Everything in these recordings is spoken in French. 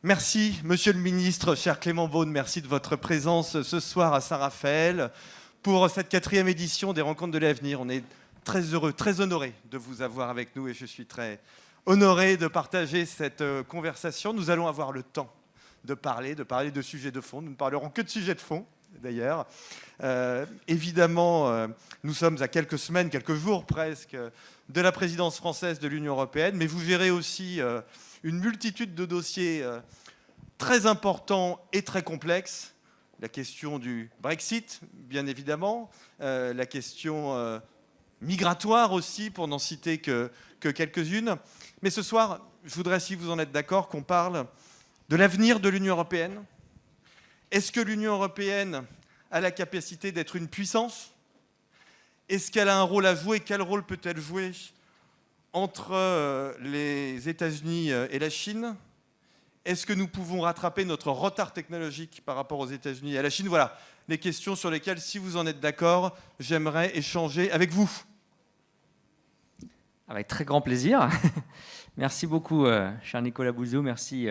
Merci, Monsieur le Ministre, cher Clément Beaune, merci de votre présence ce soir à Saint-Raphaël pour cette 4e édition des Rencontres de l'avenir. On est très heureux, très honoré de vous avoir avec nous et je suis très honoré de partager cette conversation. Nous allons avoir le temps de parler de sujets de fond. Nous ne parlerons que de sujets de fond, d'ailleurs. Évidemment, nous sommes à quelques semaines, quelques jours presque, de la présidence française de l'Union européenne, mais vous verrez aussi une multitude de dossiers très importants et très complexes. La question du Brexit, bien évidemment, la question migratoire aussi, pour n'en citer que quelques-unes. Mais ce soir, je voudrais, si vous en êtes d'accord, qu'on parle de l'avenir de l'Union européenne. Est-ce que l'Union européenne a la capacité d'être une puissance? Est-ce qu'elle a un rôle à jouer? Quel rôle peut-elle jouer entre les États-Unis et la Chine? Est-ce que nous pouvons rattraper notre retard technologique par rapport aux États-Unis et à la Chine? Voilà les questions sur lesquelles, si vous en êtes d'accord, j'aimerais échanger avec vous. Avec très grand plaisir. Merci beaucoup, cher Nicolas Bouzou. Merci,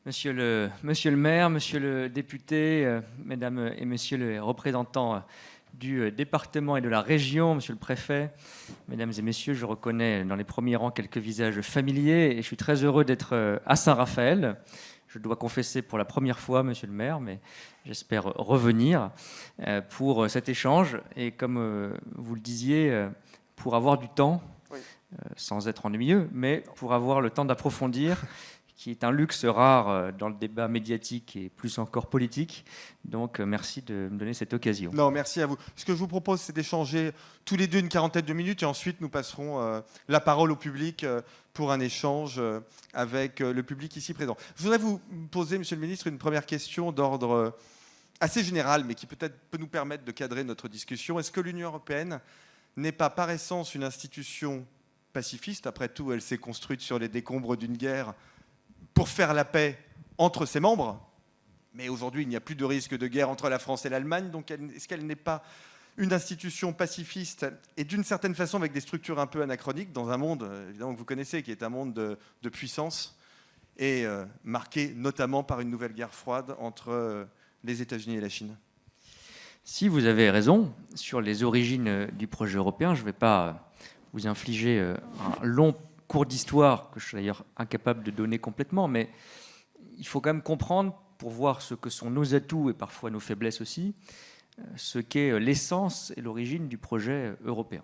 monsieur le maire, monsieur le député, mesdames et messieurs les représentants du département et de la région, monsieur le préfet, mesdames et messieurs, je reconnais dans les premiers rangs quelques visages familiers et je suis très heureux d'être à Saint-Raphaël. Je dois confesser pour la première fois, monsieur le maire, mais j'espère revenir pour cet échange et comme vous le disiez, pour avoir du temps, sans être ennuyeux, mais pour avoir le temps d'approfondir, qui est un luxe rare dans le débat médiatique et plus encore politique. Donc, merci de me donner cette occasion. Non, merci à vous. Ce que je vous propose, c'est d'échanger tous les deux une quarantaine de minutes et ensuite nous passerons la parole au public pour un échange avec le public ici présent. Je voudrais vous poser, Monsieur le Ministre, une première question d'ordre assez général, mais qui peut-être peut nous permettre de cadrer notre discussion. Est-ce que l'Union européenne n'est pas par essence une institution pacifiste? Après tout, elle s'est construite sur les décombres d'une guerre pour faire la paix entre ses membres. Mais aujourd'hui, il n'y a plus de risque de guerre entre la France et l'Allemagne. Donc, est-ce qu'elle n'est pas une institution pacifiste et d'une certaine façon avec des structures un peu anachroniques dans un monde, évidemment, que vous connaissez, qui est un monde de puissance et marqué notamment par une nouvelle guerre froide entre les États-Unis et la Chine? Si vous avez raison sur les origines du projet européen, je ne vais pas vous infliger un long cours d'histoire que je suis d'ailleurs incapable de donner complètement, mais il faut quand même comprendre, pour voir ce que sont nos atouts et parfois nos faiblesses aussi, ce qu'est l'essence et l'origine du projet européen.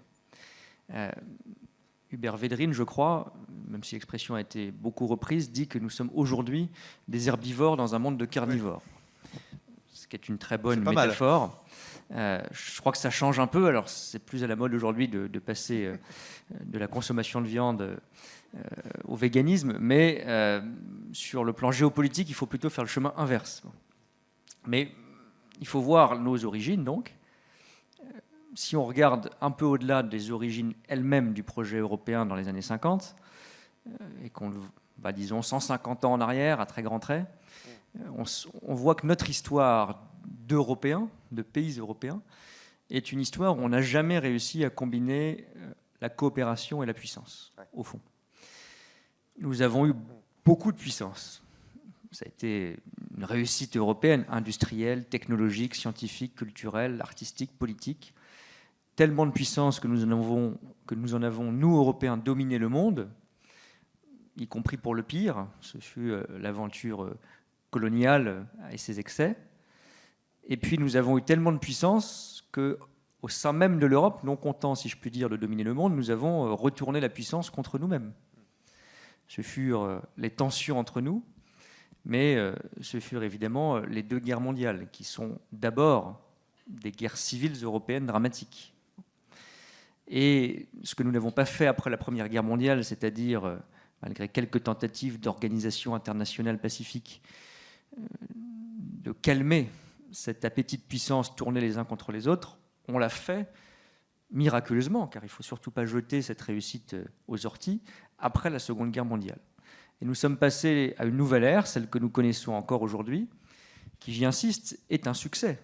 Hubert Védrine, je crois, même si l'expression a été beaucoup reprise, dit que nous sommes aujourd'hui des herbivores dans un monde de carnivores. Oui. Ce qui est une très bonne métaphore. Je crois que ça change un peu. Alors, c'est plus à la mode aujourd'hui de passer de la consommation de viande au véganisme, mais sur le plan géopolitique, il faut plutôt faire le chemin inverse. Mais il faut voir nos origines, donc. Si on regarde un peu au-delà des origines elles-mêmes du projet européen dans les années 50, et qu'on va, disons, 150 ans en arrière, à très grands traits, on voit que notre histoire d'Européens, de pays européens, est une histoire où on n'a jamais réussi à combiner la coopération et la puissance, au fond. Nous avons eu beaucoup de puissance. Ça a été une réussite européenne, industrielle, technologique, scientifique, culturelle, artistique, politique. Tellement de puissance que nous en avons, nous, Européens, dominé le monde, y compris pour le pire. Ce fut l'aventure coloniale et ses excès. Et puis nous avons eu tellement de puissance qu'au sein même de l'Europe, non content, si je puis dire, de dominer le monde, nous avons retourné la puissance contre nous-mêmes. Ce furent les tensions entre nous, mais ce furent évidemment les deux guerres mondiales, qui sont d'abord des guerres civiles européennes dramatiques. Et ce que nous n'avons pas fait après la Première Guerre mondiale, c'est-à-dire, malgré quelques tentatives d'organisation internationale pacifique, de calmer cet appétit de puissance tourné les uns contre les autres, on l'a fait miraculeusement, car il ne faut surtout pas jeter cette réussite aux orties, après la Seconde Guerre mondiale. Et nous sommes passés à une nouvelle ère, celle que nous connaissons encore aujourd'hui, qui, j'y insiste, est un succès.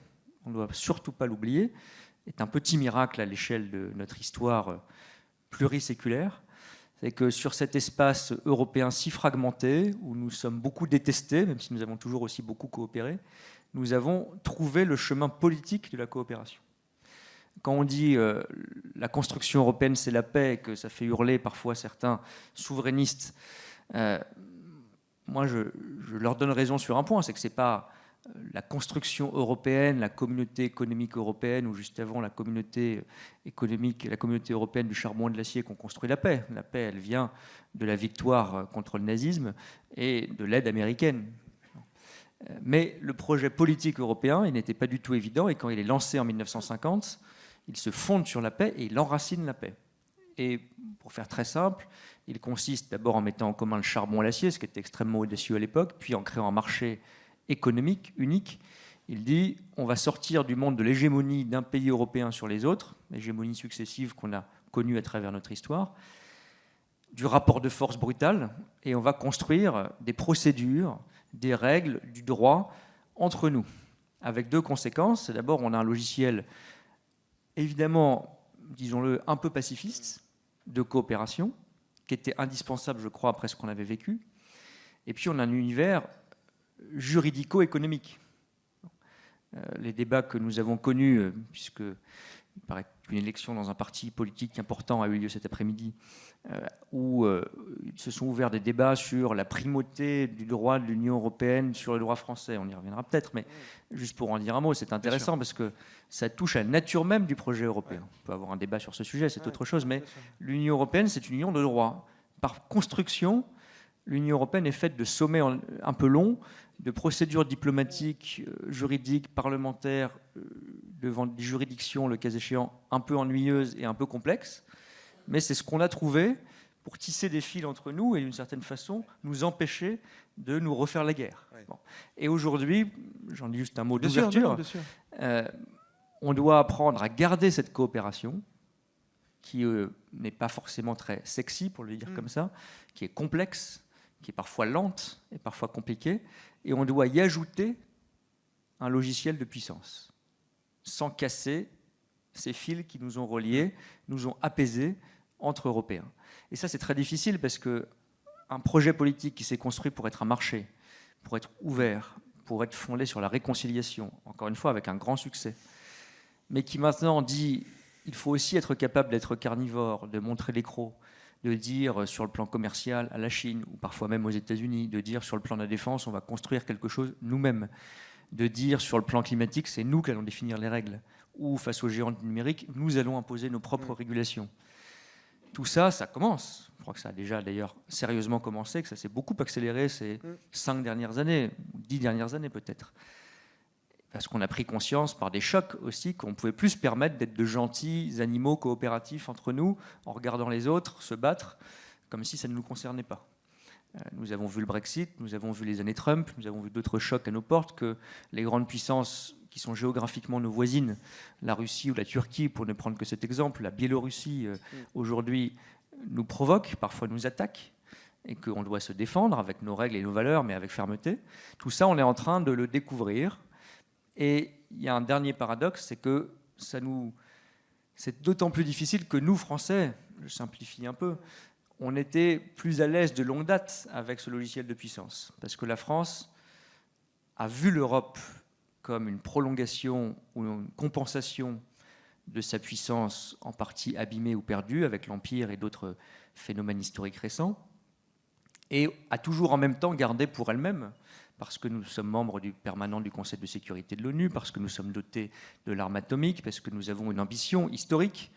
On ne doit surtout pas l'oublier, est un petit miracle à l'échelle de notre histoire pluriséculaire, C'est que sur cet espace européen si fragmenté, où nous sommes beaucoup détestés, même si nous avons toujours aussi beaucoup coopéré, nous avons trouvé le chemin politique de la coopération. Quand on dit la construction européenne, c'est la paix, et que ça fait hurler parfois certains souverainistes, moi je leur donne raison sur un point, c'est que ce n'est pas la construction européenne, la communauté économique européenne, ou juste avant la communauté économique, la communauté européenne du charbon et de l'acier qu'on construit la paix. La paix, elle vient de la victoire contre le nazisme et de l'aide américaine. Mais le projet politique européen, il n'était pas du tout évident, et quand il est lancé en 1950, il se fonde sur la paix et il enracine la paix. Et pour faire très simple, il consiste d'abord en mettant en commun le charbon et l'acier, ce qui était extrêmement audacieux à l'époque, puis en créant un marché économique unique. Il dit on va sortir du monde de l'hégémonie d'un pays européen sur les autres, l'hégémonie successive qu'on a connue à travers notre histoire, du rapport de force brutal, et on va construire des procédures, des règles, du droit entre nous, avec deux conséquences. D'abord, on a un logiciel évidemment, disons-le, un peu pacifiste, de coopération, qui était indispensable, je crois, après ce qu'on avait vécu. Et puis on a un univers juridico-économique. Les débats que nous avons connus, puisque il paraît qu'une élection dans un parti politique important a eu lieu cet après-midi, où se sont ouverts des débats sur la primauté du droit de l'Union européenne sur le droit français. On y reviendra peut-être, mais juste pour en dire un mot, c'est intéressant parce que ça touche à la nature même du projet européen. On peut avoir un débat sur ce sujet, c'est autre chose, mais l'Union européenne, c'est une union de droit. Par construction, l'Union européenne est faite de sommets un peu longs, de procédures diplomatiques, juridiques, parlementaires, devant des juridictions, le cas échéant, un peu ennuyeuses et un peu complexes. Mais c'est ce qu'on a trouvé pour tisser des fils entre nous et d'une certaine façon nous empêcher de nous refaire la guerre. Oui. Bon. Et aujourd'hui, j'en dis juste un mot d'ouverture, on doit apprendre à garder cette coopération qui n'est pas forcément très sexy, pour le dire comme ça, qui est complexe, qui est parfois lente et parfois compliquée, et on doit y ajouter un logiciel de puissance, sans casser ces fils qui nous ont reliés, nous ont apaisés entre Européens. Et ça, c'est très difficile parce qu'un projet politique qui s'est construit pour être un marché, pour être ouvert, pour être fondé sur la réconciliation, encore une fois avec un grand succès, mais qui maintenant dit il faut aussi être capable d'être carnivore, de montrer les crocs, de dire sur le plan commercial à la Chine, ou parfois même aux États-Unis, de dire sur le plan de la défense, on va construire quelque chose nous-mêmes, de dire sur le plan climatique, c'est nous qui allons définir les règles, ou face aux géants du numérique, nous allons imposer nos propres régulations. Tout ça, ça commence. Je crois que ça a déjà d'ailleurs sérieusement commencé, que ça s'est beaucoup accéléré ces 5 dernières années, 10 dernières années peut-être. Parce qu'on a pris conscience par des chocs aussi qu'on ne pouvait plus se permettre d'être de gentils animaux coopératifs entre nous, en regardant les autres se battre, comme si ça ne nous concernait pas. Nous avons vu le Brexit, nous avons vu les années Trump, nous avons vu d'autres chocs à nos portes, que les grandes puissances qui sont géographiquement nos voisines, la Russie ou la Turquie, pour ne prendre que cet exemple, la Biélorussie, aujourd'hui, nous provoquent, parfois nous attaquent, et qu'on doit se défendre avec nos règles et nos valeurs, mais avec fermeté. Tout ça, on est en train de le découvrir. Et il y a un dernier paradoxe, c'est que c'est d'autant plus difficile que nous, Français, je simplifie un peu, on était plus à l'aise de longue date avec ce logiciel de puissance. Parce que la France a vu l'Europe comme une prolongation ou une compensation de sa puissance en partie abîmée ou perdue avec l'Empire et d'autres phénomènes historiques récents, et a toujours en même temps gardé pour elle-même, parce que nous sommes membres permanent du Conseil de sécurité de l'ONU, parce que nous sommes dotés de l'arme atomique, parce que nous avons une ambition historique,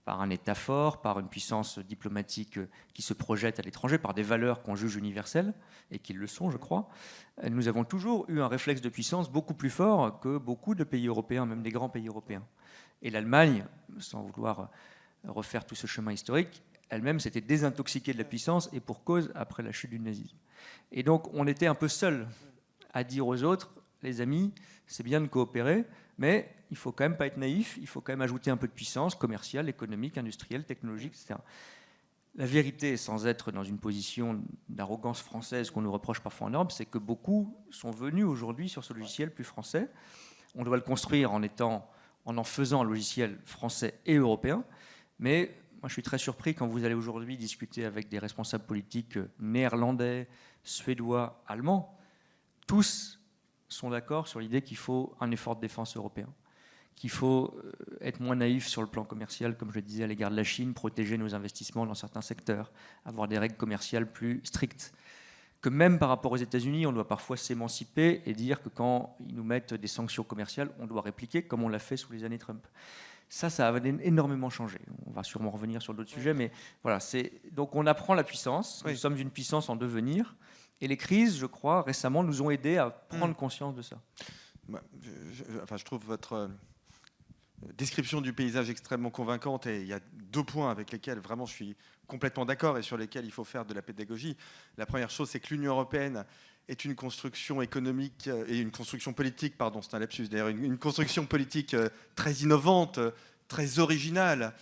par un État fort, par une puissance diplomatique qui se projette à l'étranger, par des valeurs qu'on juge universelles, et qui le sont, je crois. Nous avons toujours eu un réflexe de puissance beaucoup plus fort que beaucoup de pays européens, même des grands pays européens. Et l'Allemagne, sans vouloir refaire tout ce chemin historique, elle-même s'était désintoxiquée de la puissance, et pour cause, après la chute du nazisme. Et donc, on était un peu seuls à dire aux autres, les amis, c'est bien de coopérer, mais il ne faut quand même pas être naïf, il faut quand même ajouter un peu de puissance commerciale, économique, industrielle, technologique, etc. La vérité, sans être dans une position d'arrogance française qu'on nous reproche parfois en Europe, c'est que beaucoup sont venus aujourd'hui sur ce logiciel plus français. On doit le construire en faisant un logiciel français et européen, mais moi, je suis très surpris quand vous allez aujourd'hui discuter avec des responsables politiques néerlandais, suédois, allemands. Tous sont d'accord sur l'idée qu'il faut un effort de défense européen, qu'il faut être moins naïf sur le plan commercial, comme je le disais, à l'égard de la Chine, protéger nos investissements dans certains secteurs, avoir des règles commerciales plus strictes. Que même par rapport aux États-Unis, on doit parfois s'émanciper et dire que quand ils nous mettent des sanctions commerciales, on doit répliquer comme on l'a fait sous les années Trump. Ça a énormément changé. On va sûrement revenir sur d'autres sujets, mais voilà. Donc on apprend la puissance. Nous sommes une puissance en devenir. Et les crises, je crois, récemment, nous ont aidés à prendre conscience de ça. Je trouve votre description du paysage extrêmement convaincante, et il y a 2 points avec lesquels vraiment je suis complètement d'accord et sur lesquels il faut faire de la pédagogie. La première chose, c'est que l'Union européenne est une construction économique et une construction politique, pardon, c'est un lapsus d'ailleurs, une construction politique très innovante, très originale.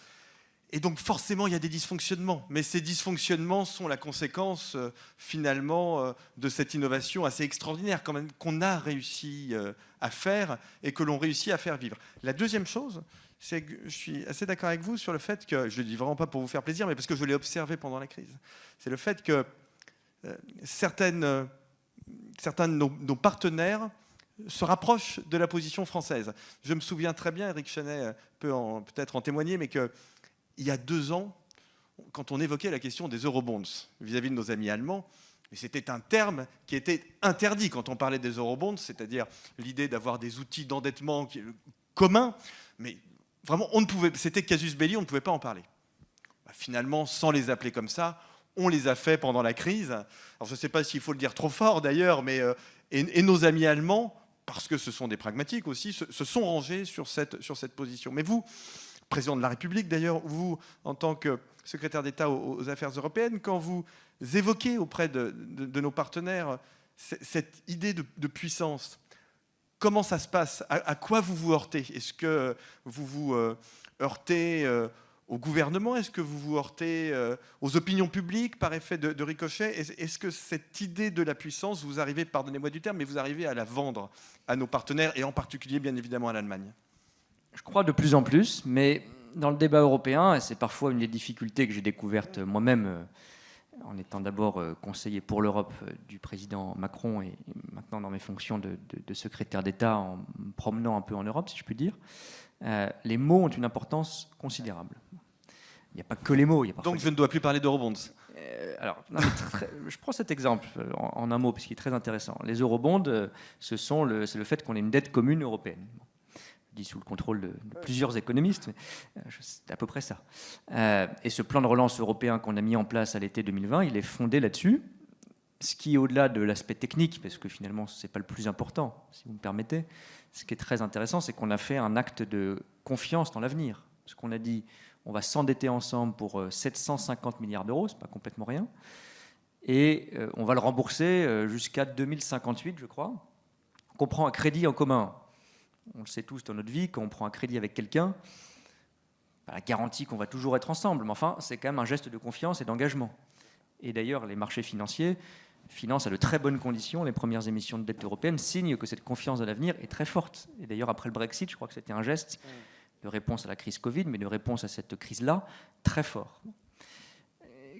Et donc forcément, il y a des dysfonctionnements. Mais ces dysfonctionnements sont la conséquence finalement de cette innovation assez extraordinaire quand même, qu'on a réussi à faire et que l'on réussit à faire vivre. La deuxième chose, c'est que je suis assez d'accord avec vous sur le fait que, je ne le dis vraiment pas pour vous faire plaisir, mais parce que je l'ai observé pendant la crise, c'est le fait que certains de nos partenaires se rapprochent de la position française. Je me souviens très bien, Éric Chenet peut peut-être en témoigner, mais qu'il y a 2 ans, quand on évoquait la question des eurobonds vis-à-vis de nos amis allemands, c'était un terme qui était interdit quand on parlait des eurobonds, c'est-à-dire l'idée d'avoir des outils d'endettement communs, mais vraiment, c'était casus belli, on ne pouvait pas en parler. Finalement, sans les appeler comme ça, on les a fait pendant la crise. Alors, je ne sais pas s'il faut le dire trop fort d'ailleurs, mais et nos amis allemands, parce que ce sont des pragmatiques aussi, se sont rangés sur cette position. Mais vous, président de la République d'ailleurs, vous, en tant que secrétaire d'État aux Affaires européennes, quand vous évoquez auprès de nos partenaires cette idée de puissance, comment ça se passe? À quoi vous vous heurtez? Est-ce que vous vous heurtez au gouvernement? Est-ce que vous vous heurtez aux opinions publiques par effet de ricochet? Est-ce que cette idée de la puissance, vous arrivez, pardonnez-moi du terme, mais vous arrivez à la vendre à nos partenaires et en particulier, bien évidemment, à l'Allemagne? Je crois de plus en plus, mais dans le débat européen, et c'est parfois une des difficultés que j'ai découvertes moi-même en étant d'abord conseiller pour l'Europe du président Macron et maintenant dans mes fonctions de secrétaire d'État en me promenant un peu en Europe, si je puis dire, les mots ont une importance considérable. Il n'y a pas que les mots. Donc je ne dois plus parler d'eurobonds. Alors, je prends cet exemple en un mot, parce qu'il est très intéressant. Les eurobonds, c'est le fait qu'on ait une dette commune européenne. Je dis sous le contrôle de plusieurs économistes, mais c'est à peu près ça. Et ce plan de relance européen qu'on a mis en place à l'été 2020, il est fondé là-dessus. Ce qui est au-delà de l'aspect technique, parce que finalement, ce n'est pas le plus important, si vous me permettez, ce qui est très intéressant, c'est qu'on a fait un acte de confiance dans l'avenir. Parce qu'on a dit, on va s'endetter ensemble pour 750 milliards d'euros, ce n'est pas complètement rien, et on va le rembourser jusqu'à 2058, je crois. On prend un crédit en commun. On le sait tous dans notre vie, quand on prend un crédit avec quelqu'un, pas la garantie qu'on va toujours être ensemble, mais enfin, c'est quand même un geste de confiance et d'engagement. Et d'ailleurs, les marchés financiers financent à de très bonnes conditions les premières émissions de dette européenne, signe que cette confiance dans l'avenir est très forte. Et d'ailleurs, après le Brexit, je crois que c'était un geste de réponse à la crise Covid, mais de réponse à cette crise-là, très fort.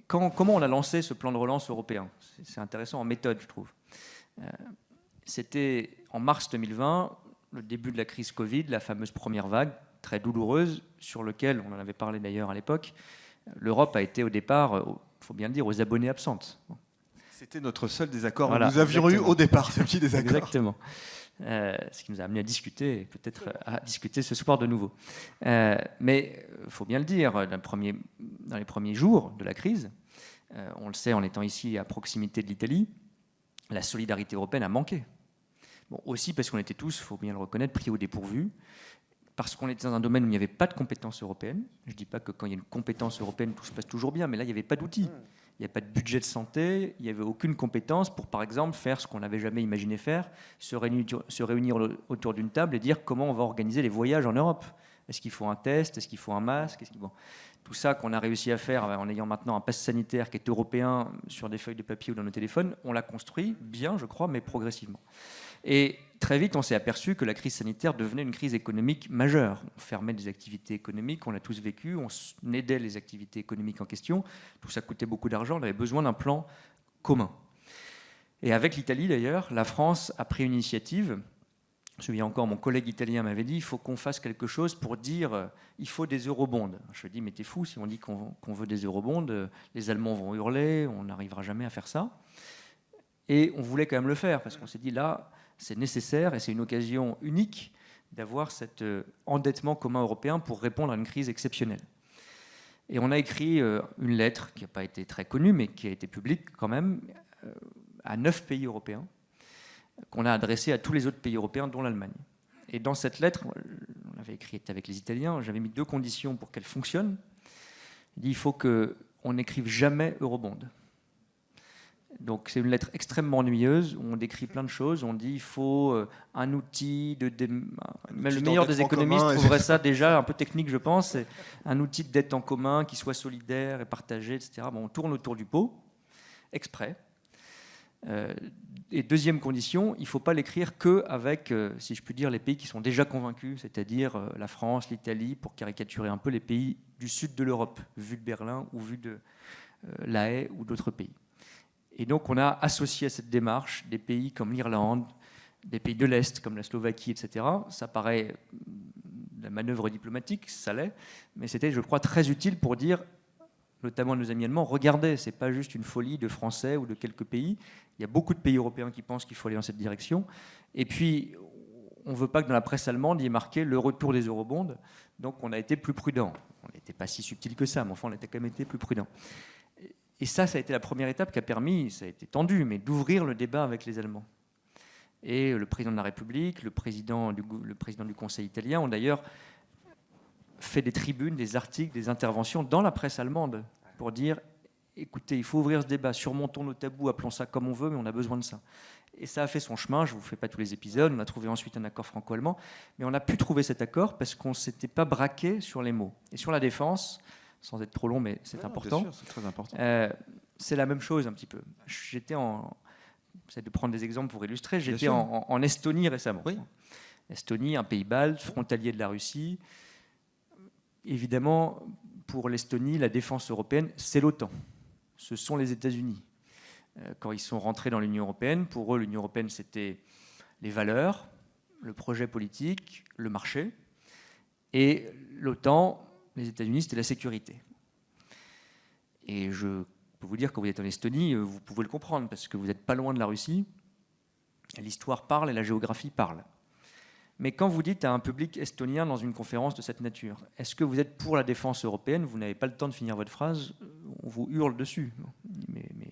Comment on a lancé ce plan de relance européen? C'est intéressant en méthode, je trouve. C'était en mars 2020, le début de la crise Covid, la fameuse première vague, très douloureuse, sur laquelle, on en avait parlé d'ailleurs à l'époque, l'Europe a été au départ, il faut bien le dire, aux abonnés absentes. C'était notre seul désaccord. Voilà, nous avions eu au départ ce petit désaccord. Exactement. Ce qui nous a amené à discuter, et peut-être à discuter ce soir de nouveau. Mais il faut bien le dire, dans les premiers jours de la crise, on le sait en étant ici à proximité de l'Italie, la solidarité européenne a manqué. Bon, aussi parce qu'on était tous, il faut bien le reconnaître, pris au dépourvu, parce qu'on était dans un domaine où il n'y avait pas de compétences européennes. Je ne dis pas que quand il y a une compétence européenne, tout se passe toujours bien, mais là, il n'y avait pas d'outils. Il n'y avait pas de budget de santé, il n'y avait aucune compétence pour, par exemple, faire ce qu'on n'avait jamais imaginé faire, se réunir autour d'une table et dire comment on va organiser les voyages en Europe. Est-ce qu'il faut un test? Est-ce qu'il faut un masque? Bon. Tout ça qu'on a réussi à faire en ayant maintenant un pass sanitaire qui est européen sur des feuilles de papier ou dans nos téléphones, on l'a construit bien, je crois, mais progressivement. Et très vite, on s'est aperçu que la crise sanitaire devenait une crise économique majeure. On fermait des activités économiques, on l'a tous vécu, on aidait les activités économiques en question. Tout ça coûtait beaucoup d'argent, on avait besoin d'un plan commun. Et avec l'Italie, d'ailleurs, la France a pris une initiative. Je me souviens encore, mon collègue italien m'avait dit il faut qu'on fasse quelque chose pour dire il faut des eurobonds. Je lui ai dit mais t'es fou, si on dit qu'on veut des eurobonds, les Allemands vont hurler, on n'arrivera jamais à faire ça. Et on voulait quand même le faire parce qu'on s'est dit là, c'est nécessaire et c'est une occasion unique d'avoir cet endettement commun européen pour répondre à une crise exceptionnelle. Et on a écrit une lettre qui n'a pas été très connue mais qui a été publique quand même à 9 pays européens, qu'on a adressée à tous les autres pays européens, dont l'Allemagne. Et dans cette lettre, on l'avait écrite avec les Italiens, j'avais mis 2 conditions pour qu'elle fonctionne. Il dit il faut qu'on n'écrive jamais eurobond. Donc c'est une lettre extrêmement ennuyeuse, où on décrit plein de choses, on dit il faut un outil même le meilleur des économistes trouverait ça déjà un peu technique, je pense, c'est un outil de dette en commun qui soit solidaire et partagé, etc. Bon, on tourne autour du pot, exprès. Et deuxième condition, il ne faut pas l'écrire qu'avec, si je puis dire, les pays qui sont déjà convaincus, c'est-à-dire la France, l'Italie, pour caricaturer un peu les pays du sud de l'Europe, vu de Berlin ou vu de La Haye ou d'autres pays. Et donc on a associé à cette démarche des pays comme l'Irlande, des pays de l'Est comme la Slovaquie, etc. Ça paraît la manœuvre diplomatique, ça l'est, mais c'était, je crois, très utile pour dire, notamment à nos amis allemands, regardez, ce n'est pas juste une folie de Français ou de quelques pays. Il y a beaucoup de pays européens qui pensent qu'il faut aller dans cette direction. Et puis, on ne veut pas que dans la presse allemande, il y ait marqué le retour des eurobonds. Donc, on a été plus prudent. On n'était pas si subtil que ça, mais enfin, on a quand même été plus prudent. Et ça a été la première étape qui a permis, ça a été tendu, mais d'ouvrir le débat avec les Allemands. Et le président de la République, le président du Conseil italien ont d'ailleurs fait des tribunes, des articles, des interventions dans la presse allemande pour dire écoutez, il faut ouvrir ce débat, surmontons nos tabous, appelons ça comme on veut, mais on a besoin de ça. Et ça a fait son chemin, je ne vous fais pas tous les épisodes, on a trouvé ensuite un accord franco-allemand, mais on a pu trouver cet accord parce qu'on ne s'était pas braqué sur les mots. Et sur la défense, sans être trop long, mais c'est important, bien sûr, c'est très important. C'est la même chose un petit peu. J'essaie de prendre des exemples pour illustrer, j'étais en Estonie récemment. Oui. Estonie, un pays balte, frontalier de la Russie. Évidemment, pour l'Estonie, la défense européenne, c'est l'OTAN. Ce sont les États-Unis. Quand ils sont rentrés dans l'Union européenne, pour eux, l'Union européenne, c'était les valeurs, le projet politique, le marché. Et l'OTAN, les États-Unis, c'était la sécurité. Et je peux vous dire, quand vous êtes en Estonie, vous pouvez le comprendre, parce que vous n'êtes pas loin de la Russie. L'histoire parle et la géographie parle. Mais quand vous dites à un public estonien dans une conférence de cette nature, est-ce que vous êtes pour la défense européenne? Vous n'avez pas le temps de finir votre phrase, on vous hurle dessus.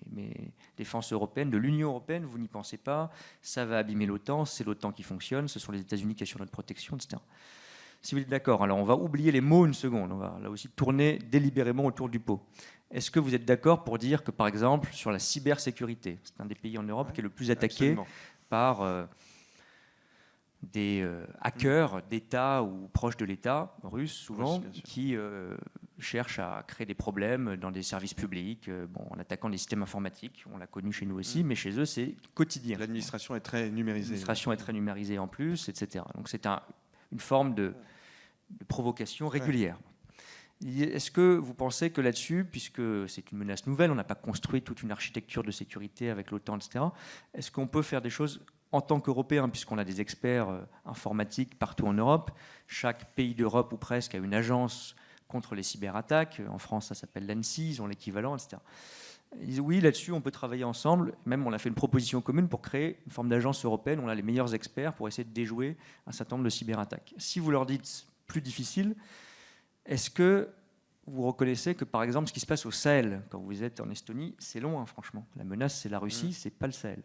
Mais défense européenne, de l'Union européenne, vous n'y pensez pas, ça va abîmer l'OTAN, c'est l'OTAN qui fonctionne, ce sont les États-Unis qui assurent notre protection, etc. Si vous êtes d'accord, alors on va oublier les mots une seconde, on va là aussi tourner délibérément autour du pot. Est-ce que vous êtes d'accord pour dire que, par exemple, sur la cybersécurité, c'est un des pays en Europe qui est le plus attaqué par des hackers d'État ou proches de l'État, russes souvent, qui cherchent à créer des problèmes dans des services publics, en attaquant des systèmes informatiques. On l'a connu chez nous aussi, mais chez eux, c'est quotidien. L'administration est très numérisée. L'administration est très numérisée en plus, etc. Donc c'est une forme de provocation régulière. Est-ce que vous pensez que là-dessus, puisque c'est une menace nouvelle, on n'a pas construit toute une architecture de sécurité avec l'OTAN, etc., est-ce qu'on peut faire des choses en tant qu'Européens, puisqu'on a des experts informatiques partout en Europe? Chaque pays d'Europe ou presque a une agence contre les cyberattaques. En France, ça s'appelle l'ANSSI, ils ont l'équivalent, etc. Ils disent oui, là-dessus, on peut travailler ensemble. Même, on a fait une proposition commune pour créer une forme d'agence européenne. On a les meilleurs experts pour essayer de déjouer un certain nombre de cyberattaques. Si vous leur dites plus difficile, est-ce que vous reconnaissez que, par exemple, ce qui se passe au Sahel, quand vous êtes en Estonie, c'est loin, franchement. La menace, c'est la Russie, c'est pas le Sahel.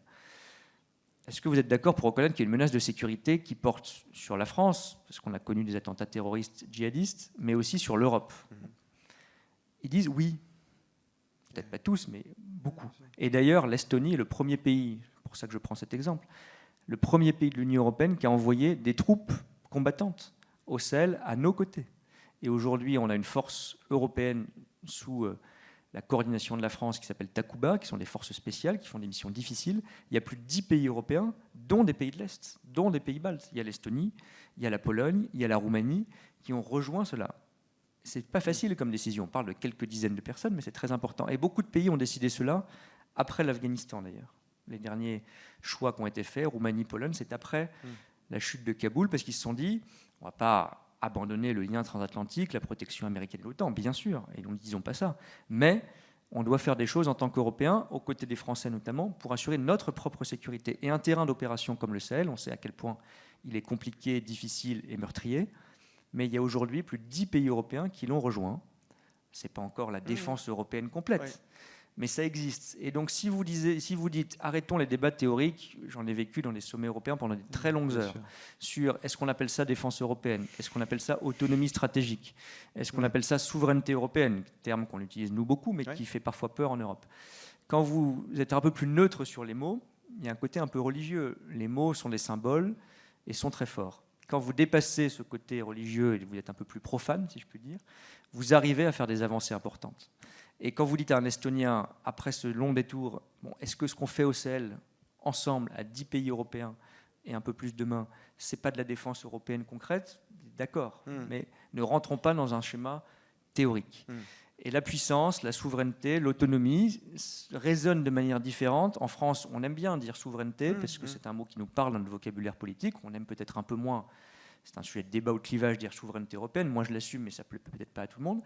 Est-ce que vous êtes d'accord pour reconnaître qu'il y a une menace de sécurité qui porte sur la France, parce qu'on a connu des attentats terroristes djihadistes, mais aussi sur l'Europe? Ils disent oui. Peut-être pas tous, mais beaucoup. Et d'ailleurs, l'Estonie est le premier pays, c'est pour ça que je prends cet exemple, le premier pays de l'Union européenne qui a envoyé des troupes combattantes au Sahel à nos côtés. Et aujourd'hui, on a une force européenne sous la coordination de la France qui s'appelle Takuba, qui sont des forces spéciales, qui font des missions difficiles. Il y a plus de 10 pays européens, dont des pays de l'Est, dont des pays baltes. Il y a l'Estonie, il y a la Pologne, il y a la Roumanie, qui ont rejoint cela. C'est pas facile comme décision. On parle de quelques dizaines de personnes, mais c'est très important. Et beaucoup de pays ont décidé cela après l'Afghanistan, d'ailleurs. Les derniers choix qui ont été faits, Roumanie, Pologne, c'est après la chute de Kaboul, parce qu'ils se sont dit, on ne va pas abandonner le lien transatlantique, la protection américaine de l'OTAN, bien sûr, et nous ne disons pas ça. Mais on doit faire des choses en tant qu'Européens, aux côtés des Français notamment, pour assurer notre propre sécurité. Et un terrain d'opération comme le Sahel, on sait à quel point il est compliqué, difficile et meurtrier, mais il y a aujourd'hui plus de 10 pays européens qui l'ont rejoint. Ce n'est pas encore la défense européenne complète. Ouais. Mais ça existe. Et donc, si vous dites arrêtons les débats théoriques, j'en ai vécu dans les sommets européens pendant de très longues heures, sur est-ce qu'on appelle ça défense européenne, est-ce qu'on appelle ça autonomie stratégique, est-ce qu'on appelle ça souveraineté européenne, terme qu'on utilise nous beaucoup, mais qui fait parfois peur en Europe. Quand vous êtes un peu plus neutre sur les mots, il y a un côté un peu religieux. Les mots sont des symboles et sont très forts. Quand vous dépassez ce côté religieux et vous êtes un peu plus profane, si je puis dire, vous arrivez à faire des avancées importantes. Et quand vous dites à un Estonien, après ce long détour, bon, est-ce que ce qu'on fait au Sahel, ensemble, à 10 pays européens et un peu plus demain, ce n'est pas de la défense européenne concrète? D'accord, mais ne rentrons pas dans un schéma théorique. Et la puissance, la souveraineté, l'autonomie résonnent de manière différente. En France, on aime bien dire souveraineté, parce que c'est un mot qui nous parle dans le vocabulaire politique. On aime peut-être un peu moins. C'est un sujet de débat ou de clivage, dire souveraineté européenne. Moi, je l'assume, mais ça ne plaît peut-être pas à tout le monde.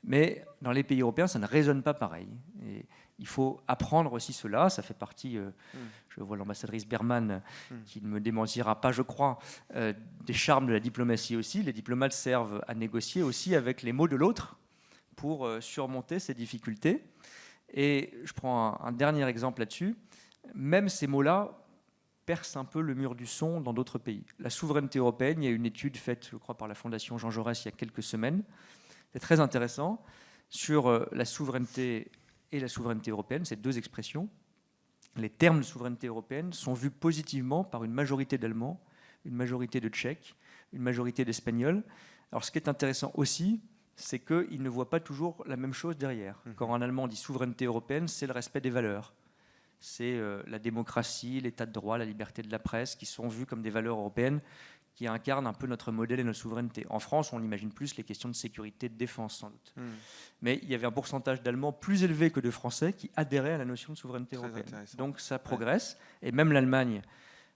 Mais dans les pays européens, ça ne résonne pas pareil. Et il faut apprendre aussi cela. Ça fait partie, je vois l'ambassadrice Berman, qui ne me démentira pas, je crois, des charmes de la diplomatie aussi. Les diplomates servent à négocier aussi avec les mots de l'autre pour surmonter ces difficultés. Et je prends un dernier exemple là-dessus. Même ces mots-là perce un peu le mur du son dans d'autres pays. La souveraineté européenne, il y a une étude faite, je crois, par la Fondation Jean Jaurès il y a quelques semaines. C'est très intéressant sur la souveraineté et la souveraineté européenne, ces deux expressions. Les termes de souveraineté européenne sont vus positivement par une majorité d'Allemands, une majorité de Tchèques, une majorité d'Espagnols. Alors ce qui est intéressant aussi, c'est qu'ils ne voient pas toujours la même chose derrière. Quand un Allemand dit souveraineté européenne, c'est le respect des valeurs. C'est la démocratie, l'état de droit, la liberté de la presse, qui sont vues comme des valeurs européennes qui incarnent un peu notre modèle et notre souveraineté. En France, on imagine plus les questions de sécurité et de défense, sans doute. Mais il y avait un pourcentage d'Allemands plus élevé que de Français qui adhéraient à la notion de souveraineté européenne. Donc ça progresse. Et même l'Allemagne,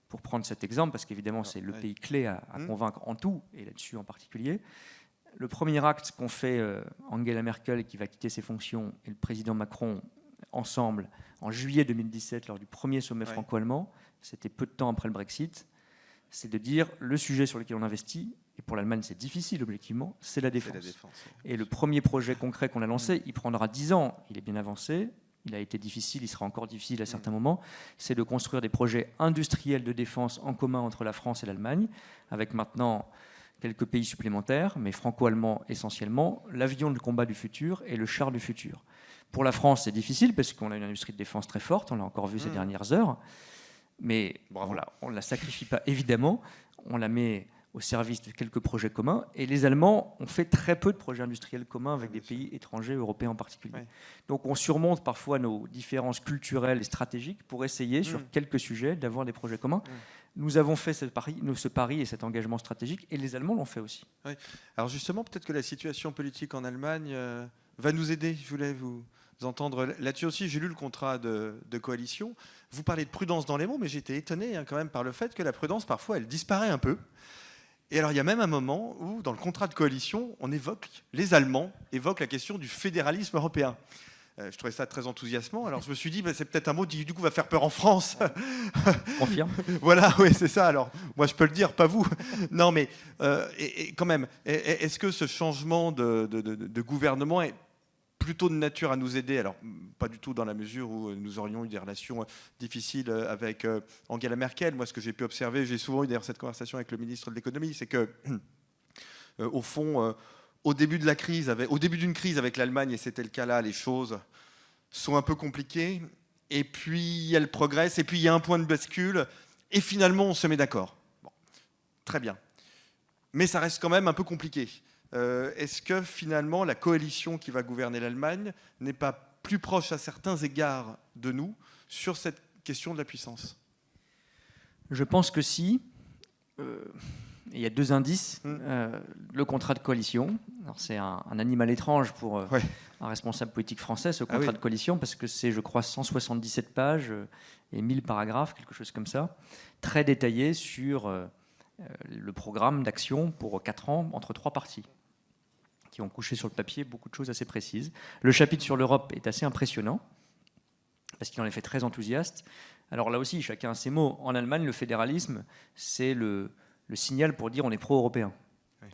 pour prendre cet exemple, parce qu'évidemment c'est le pays clé à convaincre en tout, et là-dessus en particulier, le premier acte qu'ont fait Angela Merkel, qui va quitter ses fonctions, et le président Macron, ensemble, en juillet 2017, lors du premier sommet franco-allemand, c'était peu de temps après le Brexit, c'est de dire le sujet sur lequel on investit, et pour l'Allemagne c'est difficile objectivement, c'est la défense. Et le premier projet concret qu'on a lancé, il prendra 10 ans, il est bien avancé, il a été difficile, il sera encore difficile à certains moments, c'est de construire des projets industriels de défense en commun entre la France et l'Allemagne, avec maintenant quelques pays supplémentaires, mais franco-allemands essentiellement, l'avion de combat du futur et le char du futur. Pour la France, c'est difficile parce qu'on a une industrie de défense très forte, on l'a encore vu ces dernières heures, mais voilà, on ne la sacrifie pas évidemment, on la met au service de quelques projets communs, et les Allemands ont fait très peu de projets industriels communs avec des pays étrangers, européens en particulier. Donc on surmonte parfois nos différences culturelles et stratégiques pour essayer sur quelques sujets d'avoir des projets communs. Nous avons fait ce pari et cet engagement stratégique, et les Allemands l'ont fait aussi. Oui. Alors justement, peut-être que la situation politique en Allemagne va nous aider. Je voulais vous entendre là-dessus aussi. J'ai lu le contrat de coalition. Vous parlez de prudence dans les mots, mais j'étais étonné quand même par le fait que la prudence, parfois, elle disparaît un peu. Et alors, il y a même un moment où, dans le contrat de coalition, les Allemands évoquent la question du fédéralisme européen. Je trouvais ça très enthousiasmant. Alors je me suis dit, c'est peut-être un mot qui du coup va faire peur en France. Confirme. Voilà, oui, c'est ça. Alors moi je peux le dire, pas vous. Non, mais et quand même, est-ce que ce changement de gouvernement est plutôt de nature à nous aider? Alors pas du tout dans la mesure où nous aurions eu des relations difficiles avec Angela Merkel. Moi, ce que j'ai pu observer, j'ai souvent eu d'ailleurs cette conversation avec le ministre de l'économie, c'est que au fond. Au début d'une crise avec l'Allemagne, et c'était le cas là, les choses sont un peu compliquées, et puis elles progressent, et puis il y a un point de bascule, et finalement on se met d'accord. Bon, très bien. Mais ça reste quand même un peu compliqué. Est-ce que finalement la coalition qui va gouverner l'Allemagne n'est pas plus proche à certains égards de nous sur cette question de la puissance? Je pense que si. Il y a 2 indices. Le contrat de coalition. Alors c'est un animal étrange pour un responsable politique français, ce contrat de coalition, parce que c'est, je crois, 177 pages et 1000 paragraphes, quelque chose comme ça, très détaillé sur le programme d'action pour 4 ans entre 3 partis, qui ont couché sur le papier beaucoup de choses assez précises. Le chapitre sur l'Europe est assez impressionnant, parce qu'il en est fait très enthousiaste. Alors là aussi, chacun a ses mots. En Allemagne, le fédéralisme, c'est le signal pour dire on est pro-européen. Oui.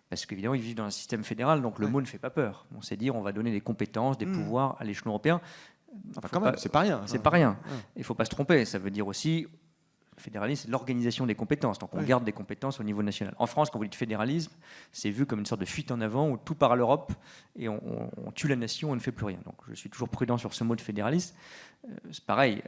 Parce qu'évidemment, ils vivent dans un système fédéral, donc le mot ne fait pas peur. On sait dire on va donner des compétences, des pouvoirs à l'échelon européen. Enfin, quand même, c'est pas rien. C'est pas rien. Il ne faut pas se tromper. Ça veut dire aussi, le fédéralisme, c'est l'organisation des compétences. Donc on garde des compétences au niveau national. En France, quand vous dites fédéralisme, c'est vu comme une sorte de fuite en avant où tout part à l'Europe et on tue la nation, on ne fait plus rien. Donc je suis toujours prudent sur ce mot de fédéralisme. C'est pareil,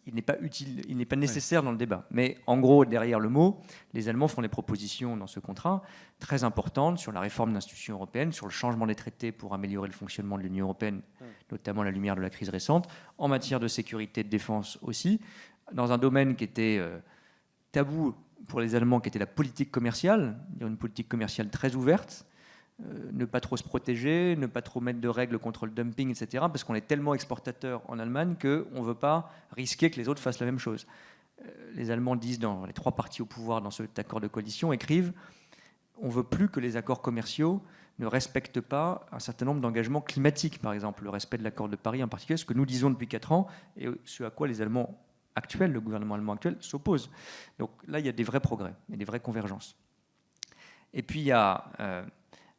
il n'est pas utile, il n'est pas nécessaire dans le débat. Mais en gros, derrière le mot, les Allemands font des propositions dans ce contrat très importantes sur la réforme de l'institution européenne, sur le changement des traités pour améliorer le fonctionnement de l'Union européenne, notamment à la lumière de la crise récente, en matière de sécurité et de défense aussi, dans un domaine qui était tabou pour les Allemands, qui était la politique commerciale, une politique commerciale très ouverte, ne pas trop se protéger, ne pas trop mettre de règles contre le dumping, etc. Parce qu'on est tellement exportateur en Allemagne qu'on ne veut pas risquer que les autres fassent la même chose. Les Allemands disent, dans les 3 partis au pouvoir dans cet accord de coalition, écrivent on ne veut plus que les accords commerciaux ne respectent pas un certain nombre d'engagements climatiques, par exemple, le respect de l'accord de Paris en particulier, ce que nous disons depuis 4 ans, et ce à quoi les Allemands actuels, le gouvernement allemand actuel, s'oppose. Donc là, il y a des vrais progrès et des vraies convergences. Et puis il y a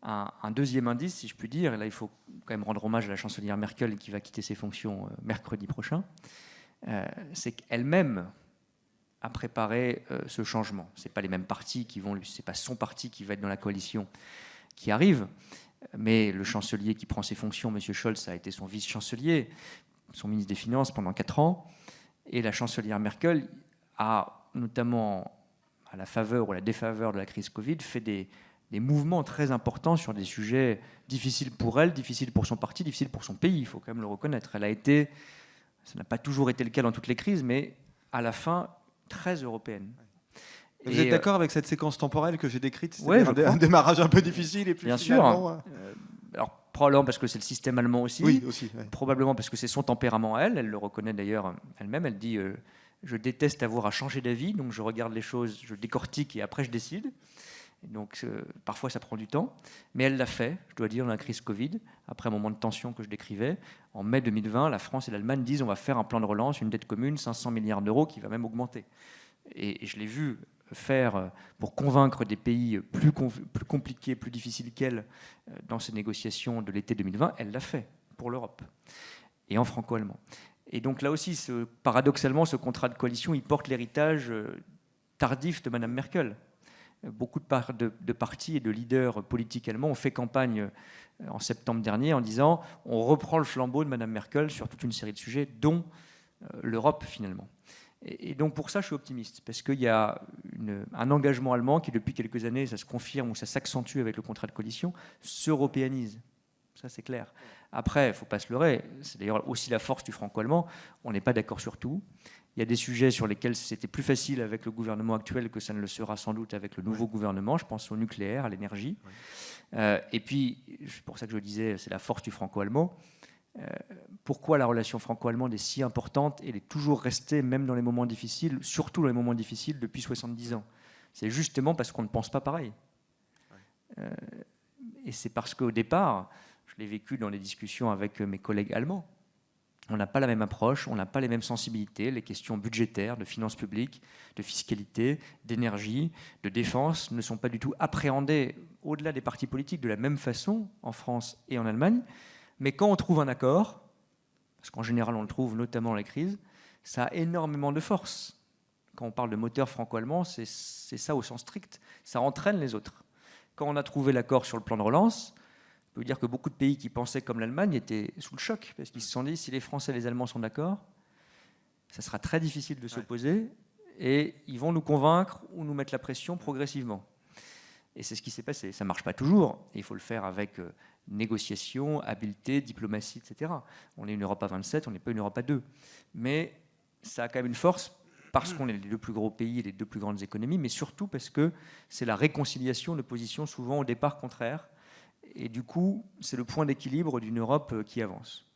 un deuxième indice, si je puis dire, et là il faut quand même rendre hommage à la chancelière Merkel qui va quitter ses fonctions mercredi prochain, c'est qu'elle-même a préparé ce changement. C'est pas les mêmes partis qui vont, c'est pas son parti qui va être dans la coalition qui arrive, mais le chancelier qui prend ses fonctions, M. Scholz, a été son vice-chancelier, son ministre des Finances pendant 4 ans, et la chancelière Merkel a, notamment à la faveur ou à la défaveur de la crise Covid, fait des mouvements très importants sur des sujets difficiles pour elle, difficiles pour son parti, difficiles pour son pays, il faut quand même le reconnaître. Elle a été, ça n'a pas toujours été le cas dans toutes les crises, mais à la fin, très européenne. Vous êtes d'accord avec cette séquence temporelle que j'ai décrite? C'est un démarrage un peu difficile et puis bien finalement... sûr. Alors, probablement parce que c'est le système allemand aussi. Oui, aussi. Ouais. Probablement parce que c'est son tempérament à elle. Elle le reconnaît d'ailleurs elle-même. Elle dit je déteste avoir à changer d'avis, donc je regarde les choses, je décortique et après je décide. Et donc parfois ça prend du temps, mais elle l'a fait, je dois dire, dans la crise Covid, après un moment de tension que je décrivais. En mai 2020, la France et l'Allemagne disent on va faire un plan de relance, une dette commune, 500 milliards d'euros qui va même augmenter. Et je l'ai vu faire pour convaincre des pays plus compliqués, plus difficiles qu'elle dans ces négociations de l'été 2020, elle l'a fait pour l'Europe et en franco-allemand. Et donc là aussi, paradoxalement, ce contrat de coalition, il porte l'héritage tardif de Mme Merkel. Beaucoup de partis et de leaders politiques allemands ont fait campagne en septembre dernier en disant on reprend le flambeau de Mme Merkel sur toute une série de sujets, dont l'Europe finalement. Et donc pour ça, je suis optimiste, parce qu'il y a un engagement allemand qui, depuis quelques années, ça se confirme ou ça s'accentue avec le contrat de coalition, s'européanise. Ça, c'est clair. Après, il ne faut pas se leurrer, c'est d'ailleurs aussi la force du franco-allemand, on n'est pas d'accord sur tout. Il y a des sujets sur lesquels c'était plus facile avec le gouvernement actuel que ça ne le sera sans doute avec le nouveau gouvernement. Je pense au nucléaire, à l'énergie. Et puis, c'est pour ça que je disais, c'est la force du franco-allemand. Pourquoi la relation franco-allemande est si importante et elle est toujours restée, même dans les moments difficiles, surtout dans les moments difficiles, depuis 70 ans. C'est justement parce qu'on ne pense pas pareil. Et c'est parce qu'au départ, je l'ai vécu dans les discussions avec mes collègues allemands, on n'a pas la même approche, on n'a pas les mêmes sensibilités. Les questions budgétaires, de finances publiques, de fiscalité, d'énergie, de défense ne sont pas du tout appréhendées au-delà des partis politiques de la même façon en France et en Allemagne. Mais quand on trouve un accord, parce qu'en général on le trouve notamment dans les crises, ça a énormément de force. Quand on parle de moteur franco-allemand, c'est ça au sens strict. Ça entraîne les autres. Quand on a trouvé l'accord sur le plan de relance, je peux vous dire que beaucoup de pays qui pensaient comme l'Allemagne étaient sous le choc, parce qu'ils se sont dit, si les Français et les Allemands sont d'accord, ça sera très difficile de s'opposer, et ils vont nous convaincre ou nous mettre la pression progressivement. Et c'est ce qui s'est passé. Ça ne marche pas toujours, et il faut le faire avec négociation, habileté, diplomatie, etc. On est une Europe à 27, on n'est pas une Europe à 2. Mais ça a quand même une force parce qu'on est les deux plus gros pays et les deux plus grandes économies, mais surtout parce que c'est la réconciliation de positions souvent au départ contraires. Et du coup, c'est le point d'équilibre d'une Europe qui avance.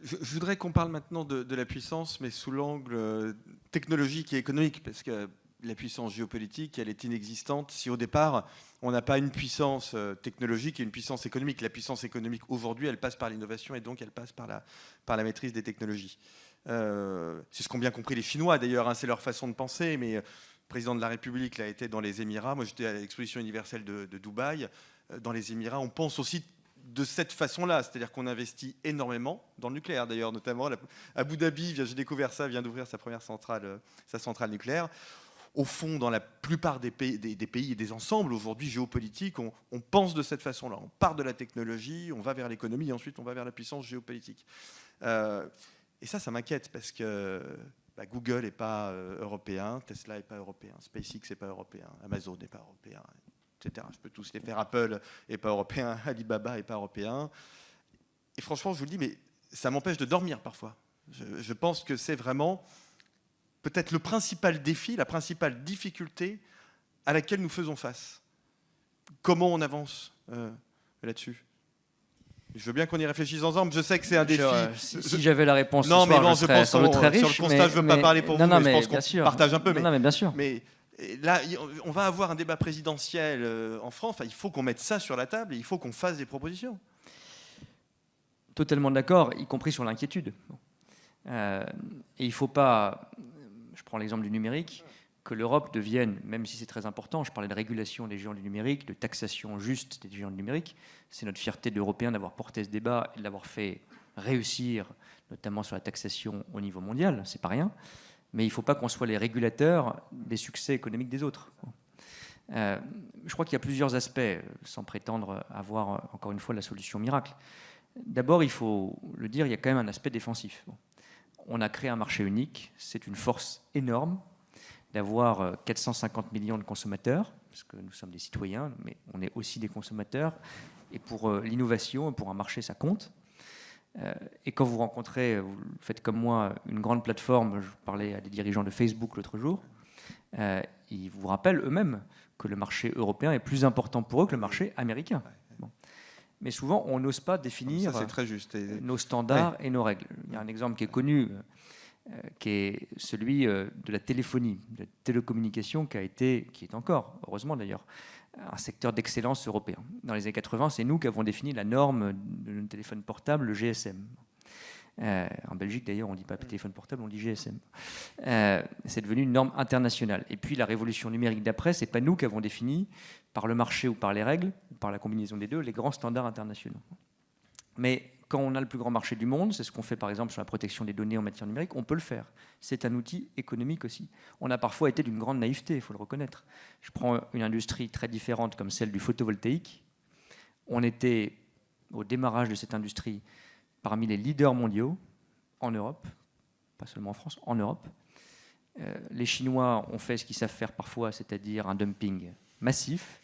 Je voudrais qu'on parle maintenant de la puissance, mais sous l'angle technologique et économique, parce que la puissance géopolitique, elle est inexistante si au départ, on n'a pas une puissance technologique et une puissance économique. La puissance économique, aujourd'hui, elle passe par l'innovation et donc elle passe par la maîtrise des technologies. C'est ce qu'ont bien compris les Chinois, d'ailleurs, hein, c'est leur façon de penser, mais le président de la République a été dans les Émirats. Moi, j'étais à l'exposition universelle de Dubaï. Dans les Émirats, on pense aussi de cette façon-là, c'est-à-dire qu'on investit énormément dans le nucléaire, d'ailleurs, notamment Abu Dhabi, j'ai découvert ça, vient d'ouvrir sa première centrale, sa centrale nucléaire. Au fond, dans la plupart des pays et des ensembles aujourd'hui géopolitiques, on pense de cette façon-là. On part de la technologie, on va vers l'économie, et ensuite on va vers la puissance géopolitique. Et ça m'inquiète parce que Google n'est pas européen, Tesla n'est pas européen, SpaceX n'est pas européen, Amazon n'est pas européen, etc. Je peux tous les faire. Apple n'est pas européen, Alibaba n'est pas européen. Et franchement, je vous le dis, mais ça m'empêche de dormir parfois. Je pense que c'est vraiment peut-être le principal défi, la principale difficulté à laquelle nous faisons face. Comment on avance là-dessus ? Je veux bien qu'on y réfléchisse ensemble. Je sais que c'est un défi. Si j'avais la réponse, non, ce soir, mais bon, je serais sans doute très riche. Sur le constat, je ne veux pas parler pour vous, mais je pense qu'on partage un peu. Non, mais bien sûr. Mais là, on va avoir un débat présidentiel en France. Enfin, il faut qu'on mette ça sur la table et il faut qu'on fasse des propositions. Totalement d'accord, y compris sur l'inquiétude. Et il ne faut pas, je prends l'exemple du numérique, que l'Europe devienne, même si c'est très important, je parlais de régulation des géants du numérique, de taxation juste des géants du numérique, c'est notre fierté d'Européens d'avoir porté ce débat et de l'avoir fait réussir, notamment sur la taxation au niveau mondial, c'est pas rien, mais il ne faut pas qu'on soit les régulateurs des succès économiques des autres. Je crois qu'il y a plusieurs aspects, sans prétendre avoir, encore une fois, la solution miracle. D'abord, il faut le dire, il y a quand même un aspect défensif. On a créé un marché unique, c'est une force énorme d'avoir 450 millions de consommateurs, parce que nous sommes des citoyens, mais on est aussi des consommateurs, et pour l'innovation, pour un marché, ça compte. Et quand vous rencontrez, vous faites comme moi, une grande plateforme, je parlais à des dirigeants de Facebook l'autre jour, ils vous rappellent eux-mêmes que le marché européen est plus important pour eux que le marché américain. Bon. Mais souvent, on n'ose pas définir ça, c'est très juste. Nos standards et nos règles. Il y a un exemple qui est connu, qui est celui de la téléphonie, de la télécommunication, qui est encore, heureusement d'ailleurs, un secteur d'excellence européen. Dans les années 80, c'est nous qui avons défini la norme de téléphone portable, le GSM. En Belgique, d'ailleurs, on ne dit pas téléphone portable, on dit GSM. C'est devenu une norme internationale. Et puis, la révolution numérique d'après, ce n'est pas nous qui avons défini, par le marché ou par les règles, ou par la combinaison des deux, les grands standards internationaux. Mais quand on a le plus grand marché du monde, c'est ce qu'on fait par exemple sur la protection des données en matière numérique, on peut le faire. C'est un outil économique aussi. On a parfois été d'une grande naïveté, il faut le reconnaître. Je prends une industrie très différente comme celle du photovoltaïque. On était, au démarrage de cette industrie, parmi les leaders mondiaux en Europe, pas seulement en France, en Europe. Les Chinois ont fait ce qu'ils savent faire parfois, c'est-à-dire un dumping massif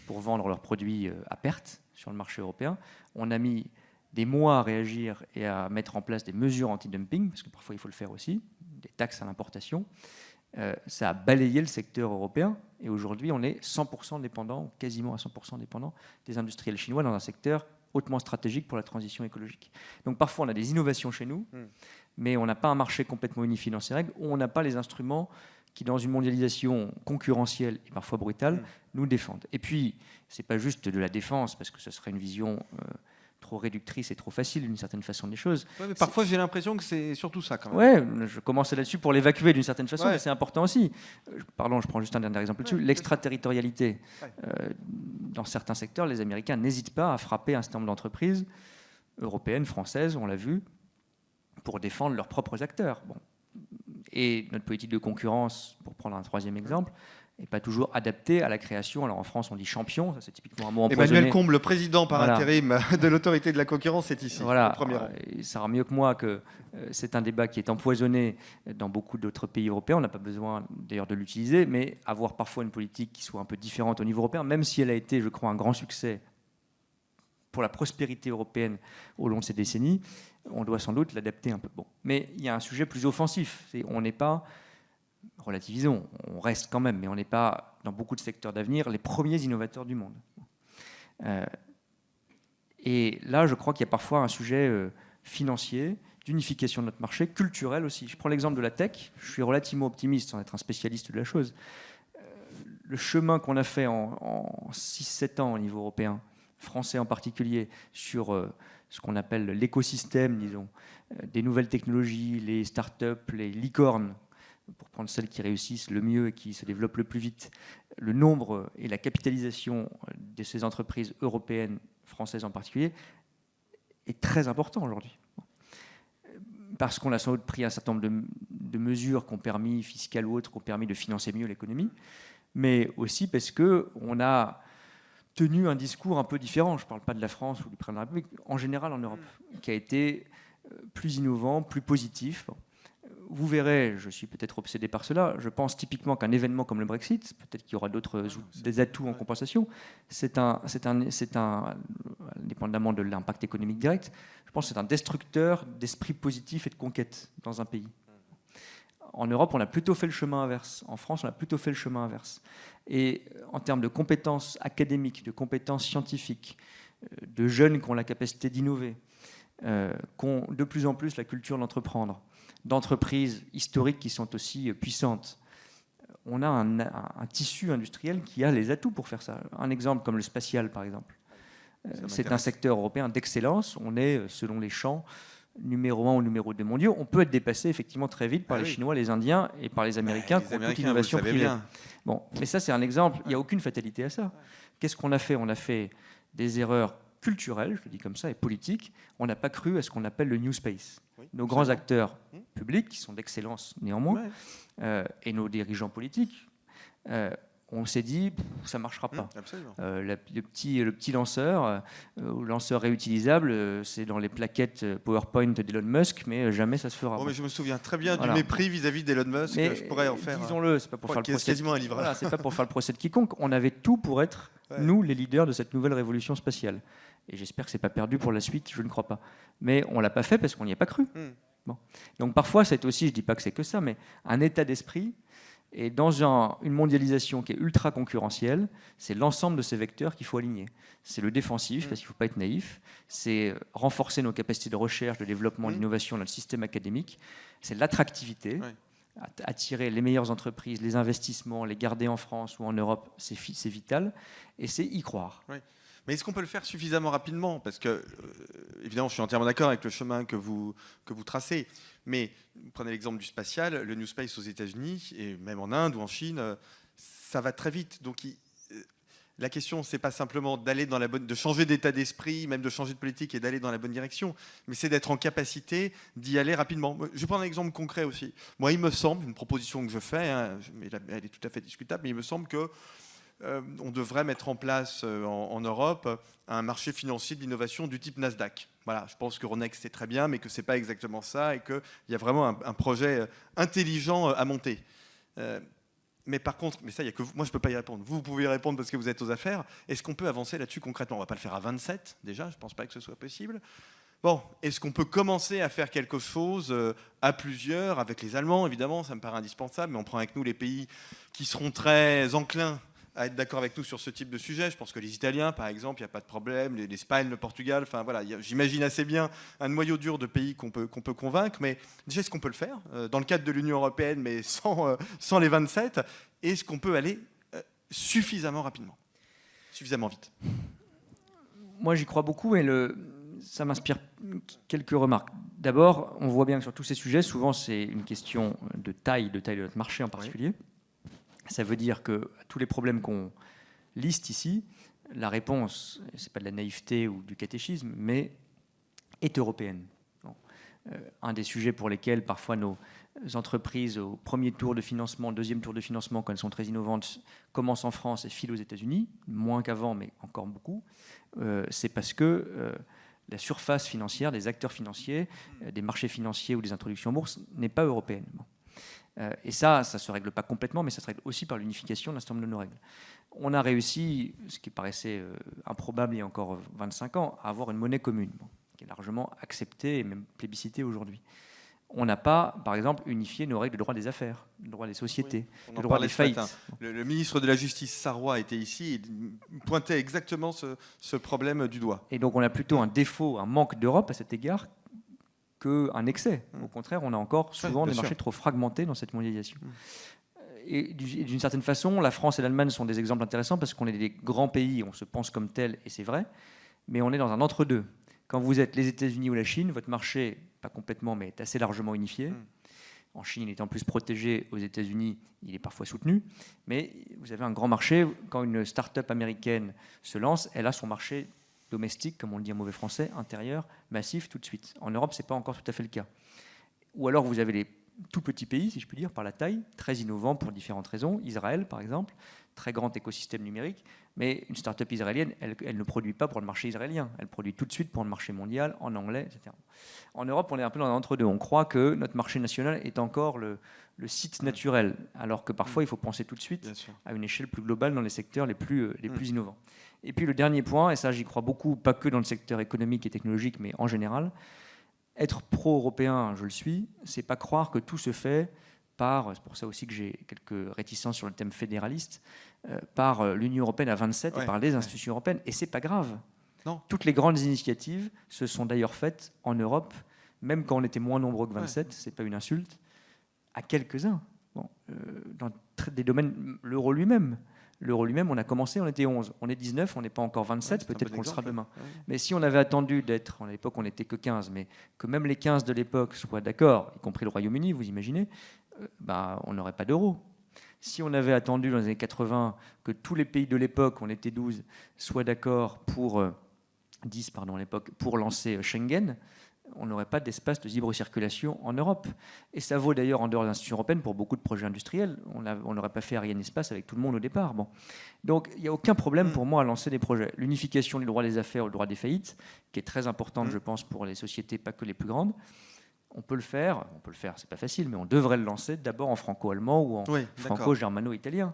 pour vendre leurs produits à perte sur le marché européen. On a mis des mois à réagir et à mettre en place des mesures anti-dumping, parce que parfois il faut le faire aussi, des taxes à l'importation. Ça a balayé le secteur européen et aujourd'hui on est 100% dépendant, quasiment à 100% dépendant des industriels chinois dans un secteur hautement stratégique pour la transition écologique. Donc parfois on a des innovations chez nous, mais on n'a pas un marché complètement unifié dans ses règles, ou on n'a pas les instruments qui, dans une mondialisation concurrentielle et parfois brutale, nous défendent. Et puis, ce n'est pas juste de la défense, parce que ce serait une vision trop réductrice et trop facile d'une certaine façon des choses. Ouais, mais parfois, j'ai l'impression que c'est surtout ça, quand même. Oui, je commence là-dessus pour l'évacuer d'une certaine façon, mais c'est important aussi. Pardon, je prends juste un dernier exemple là-dessus. L'extraterritorialité. Dans certains secteurs, les Américains n'hésitent pas à frapper un certain nombre d'entreprises européennes, françaises, on l'a vu, pour défendre leurs propres acteurs. Bon. Et notre politique de concurrence, pour prendre un troisième exemple, n'est pas toujours adaptée à la création. Alors en France, on dit champion, ça c'est typiquement un mot empoisonné. Emmanuel Combe, le président par intérim de l'autorité de la concurrence, est ici, au premier rang. Il saura mieux que moi que c'est un débat qui est empoisonné dans beaucoup d'autres pays européens. On n'a pas besoin d'ailleurs de l'utiliser, mais avoir parfois une politique qui soit un peu différente au niveau européen, même si elle a été, je crois, un grand succès pour la prospérité européenne au long de ces décennies, on doit sans doute l'adapter un peu. Bon. Mais il y a un sujet plus offensif. On n'est pas, relativisons, on reste quand même, mais on n'est pas, dans beaucoup de secteurs d'avenir, les premiers innovateurs du monde. Et là, je crois qu'il y a parfois un sujet financier, d'unification de notre marché, culturel aussi. Je prends l'exemple de la tech. Je suis relativement optimiste sans être un spécialiste de la chose. Le chemin qu'on a fait en 6-7 ans au niveau européen, français en particulier, sur ce qu'on appelle l'écosystème, disons, des nouvelles technologies, les startups, les licornes, pour prendre celles qui réussissent le mieux et qui se développent le plus vite, le nombre et la capitalisation de ces entreprises européennes, françaises en particulier, est très important aujourd'hui. Parce qu'on a sans doute pris un certain nombre de mesures qui ont permis, fiscales ou autres, qui ont permis de financer mieux l'économie, mais aussi parce qu'on a tenu un discours un peu différent. Je ne parle pas de la France ou du président de la République, en général en Europe, qui a été plus innovant, plus positif. Vous verrez, je suis peut-être obsédé par cela, je pense typiquement qu'un événement comme le Brexit, peut-être qu'il y aura des atouts en compensation, c'est un, indépendamment de l'impact économique direct, je pense que c'est un destructeur d'esprit positif et de conquête dans un pays. En Europe, on a plutôt fait le chemin inverse. En France, on a plutôt fait le chemin inverse. Et en termes de compétences académiques, de compétences scientifiques, de jeunes qui ont la capacité d'innover, qui ont de plus en plus la culture d'entreprendre, d'entreprises historiques qui sont aussi puissantes, on a un tissu industriel qui a les atouts pour faire ça. Un exemple comme le spatial, par exemple. C'est un secteur européen d'excellence. On est, selon les champs, numéro 1 ou numéro 2 mondiaux. On peut être dépassé effectivement très vite par les Chinois, les Indiens et par les Américains qui ont toute innovation privée. Bon, mais ça, c'est un exemple. Il n'y a aucune fatalité à ça. Qu'est-ce qu'on a fait? On a fait des erreurs culturelles, je le dis comme ça, et politiques. On n'a pas cru à ce qu'on appelle le New Space. Nos grands acteurs publics, qui sont d'excellence néanmoins, et nos dirigeants politiques, on s'est dit, ça ne marchera pas. Le petit lanceur, lanceur réutilisable, c'est dans les plaquettes PowerPoint d'Elon Musk, mais jamais ça se fera. Mais je me souviens très bien du mépris vis-à-vis d'Elon Musk. Mais je pourrais en faire. Disons-le, c'est pas pour faire le procès. Quasiment un livre. Voilà, c'est pas pour faire le procès de quiconque. On avait tout pour être nous les leaders de cette nouvelle révolution spatiale. Et j'espère que c'est pas perdu pour la suite. Je ne crois pas. Mais on l'a pas fait parce qu'on n'y a pas cru. Bon. Donc parfois, c'est aussi, je dis pas que c'est que ça, mais un état d'esprit. Et dans une mondialisation qui est ultra concurrentielle, c'est l'ensemble de ces vecteurs qu'il faut aligner. C'est le défensif, parce qu'il ne faut pas être naïf. C'est renforcer nos capacités de recherche, de développement, d'innovation dans le système académique. C'est l'attractivité. Attirer les meilleures entreprises, les investissements, les garder en France ou en Europe, c'est vital. Et c'est y croire. Mais est-ce qu'on peut le faire suffisamment rapidement? Parce que, évidemment, je suis entièrement d'accord avec le chemin que vous tracez. Mais prenez l'exemple du spatial, le New Space aux États-Unis, et même en Inde ou en Chine, ça va très vite. Donc, la question, c'est pas simplement de changer d'état d'esprit, même de changer de politique et d'aller dans la bonne direction, mais c'est d'être en capacité d'y aller rapidement. Je vais prendre un exemple concret aussi. Moi, il me semble, une proposition que je fais, mais elle est tout à fait discutable, mais il me semble que on devrait mettre en place en Europe un marché financier de l'innovation du type Nasdaq. Voilà, je pense que Euronext c'est très bien, mais que c'est pas exactement ça et qu'il y a vraiment un projet intelligent à monter. Mais par contre, mais ça, y a que moi je peux pas y répondre. Vous pouvez y répondre parce que vous êtes aux affaires. Est-ce qu'on peut avancer là-dessus concrètement? On va pas le faire à 27 déjà, je pense pas que ce soit possible. Bon, est-ce qu'on peut commencer à faire quelque chose à plusieurs, avec les Allemands évidemment, ça me paraît indispensable, mais on prend avec nous les pays qui seront très enclins à être d'accord avec nous sur ce type de sujet. Je pense que les Italiens, par exemple, il n'y a pas de problème, l'Espagne, le Portugal, enfin voilà, j'imagine assez bien un noyau dur de pays qu'on peut convaincre, mais déjà, est-ce qu'on peut le faire dans le cadre de l'Union européenne, mais sans les 27? Est-ce qu'on peut aller suffisamment rapidement, suffisamment vite? Moi, j'y crois beaucoup, et ça m'inspire quelques remarques. D'abord, on voit bien que sur tous ces sujets, souvent, c'est une question de taille de notre marché en particulier. Oui. Ça veut dire que tous les problèmes qu'on liste ici, la réponse, ce n'est pas de la naïveté ou du catéchisme, mais est européenne. Bon. Un des sujets pour lesquels parfois nos entreprises au premier tour de financement, deuxième tour de financement, quand elles sont très innovantes, commencent en France et filent aux États-Unis, moins qu'avant, mais encore beaucoup, c'est parce que la surface financière des acteurs financiers, des marchés financiers ou des introductions en bourse n'est pas européenne. Bon. Et ça ne se règle pas complètement, mais ça se règle aussi par l'unification d'un certain nombre de nos règles. On a réussi, ce qui paraissait improbable il y a encore 25 ans, à avoir une monnaie commune, qui est largement acceptée et même plébiscitée aujourd'hui. On n'a pas, par exemple, unifié nos règles de droit des affaires, de droit des sociétés, de droit des faillites. Le ministre de la Justice, Sarrois, était ici et pointait exactement ce problème du doigt. Et donc on a plutôt un défaut, un manque d'Europe à cet égard qu'un excès. Au contraire, on a encore souvent des marchés trop fragmentés dans cette mondialisation. Et d'une certaine façon, la France et l'Allemagne sont des exemples intéressants parce qu'on est des grands pays, on se pense comme tels, et c'est vrai, mais on est dans un entre-deux. Quand vous êtes les États-Unis ou la Chine, votre marché, pas complètement, mais est assez largement unifié. En Chine, il est en plus protégé. Aux États-Unis, il est parfois soutenu. Mais vous avez un grand marché. Quand une start-up américaine se lance, elle a son marché domestique, comme on le dit en mauvais français, intérieur, massif, tout de suite. En Europe, ce n'est pas encore tout à fait le cas. Ou alors, vous avez les tout petits pays, si je puis dire, par la taille, très innovants pour différentes raisons. Israël, par exemple, très grand écosystème numérique. Mais une start-up israélienne, elle ne produit pas pour le marché israélien. Elle produit tout de suite pour le marché mondial, en anglais, etc. En Europe, on est un peu dans l'entre-deux. On croit que notre marché national est encore le site naturel, alors que parfois, il faut penser tout de suite à une échelle plus globale dans les secteurs les plus innovants. Et puis le dernier point, et ça j'y crois beaucoup, pas que dans le secteur économique et technologique, mais en général, être pro-européen, je le suis, c'est pas croire que tout se fait par, c'est pour ça aussi que j'ai quelques réticences sur le thème fédéraliste, par l'Union européenne à 27 et par les institutions européennes. Et c'est pas grave. Non. Toutes les grandes initiatives se sont d'ailleurs faites en Europe, même quand on était moins nombreux que 27, c'est pas une insulte, à quelques-uns. Bon, dans des domaines, l'euro lui-même, on a commencé, on était 11. On est 19, on n'est pas encore 27, peut-être qu'on le sera demain. Mais si on avait attendu d'être, à l'époque on n'était que 15, mais que même les 15 de l'époque soient d'accord, y compris le Royaume-Uni, vous imaginez, on n'aurait pas d'euro. Si on avait attendu dans les années 80 que tous les pays de l'époque, on était 12, soient d'accord pour 10 pardon, à l'époque, pour lancer Schengen, on n'aurait pas d'espace de libre circulation en Europe. Et ça vaut d'ailleurs en dehors des institutions européennes pour beaucoup de projets industriels. On n'aurait pas fait Ariane Espace avec tout le monde au départ. Bon. Donc il n'y a aucun problème pour moi à lancer des projets. L'unification du droit des affaires ou du droit des faillites, qui est très importante, je pense, pour les sociétés, pas que les plus grandes, on peut le faire, c'est pas facile, mais on devrait le lancer d'abord en franco-allemand ou en franco-germano-italien.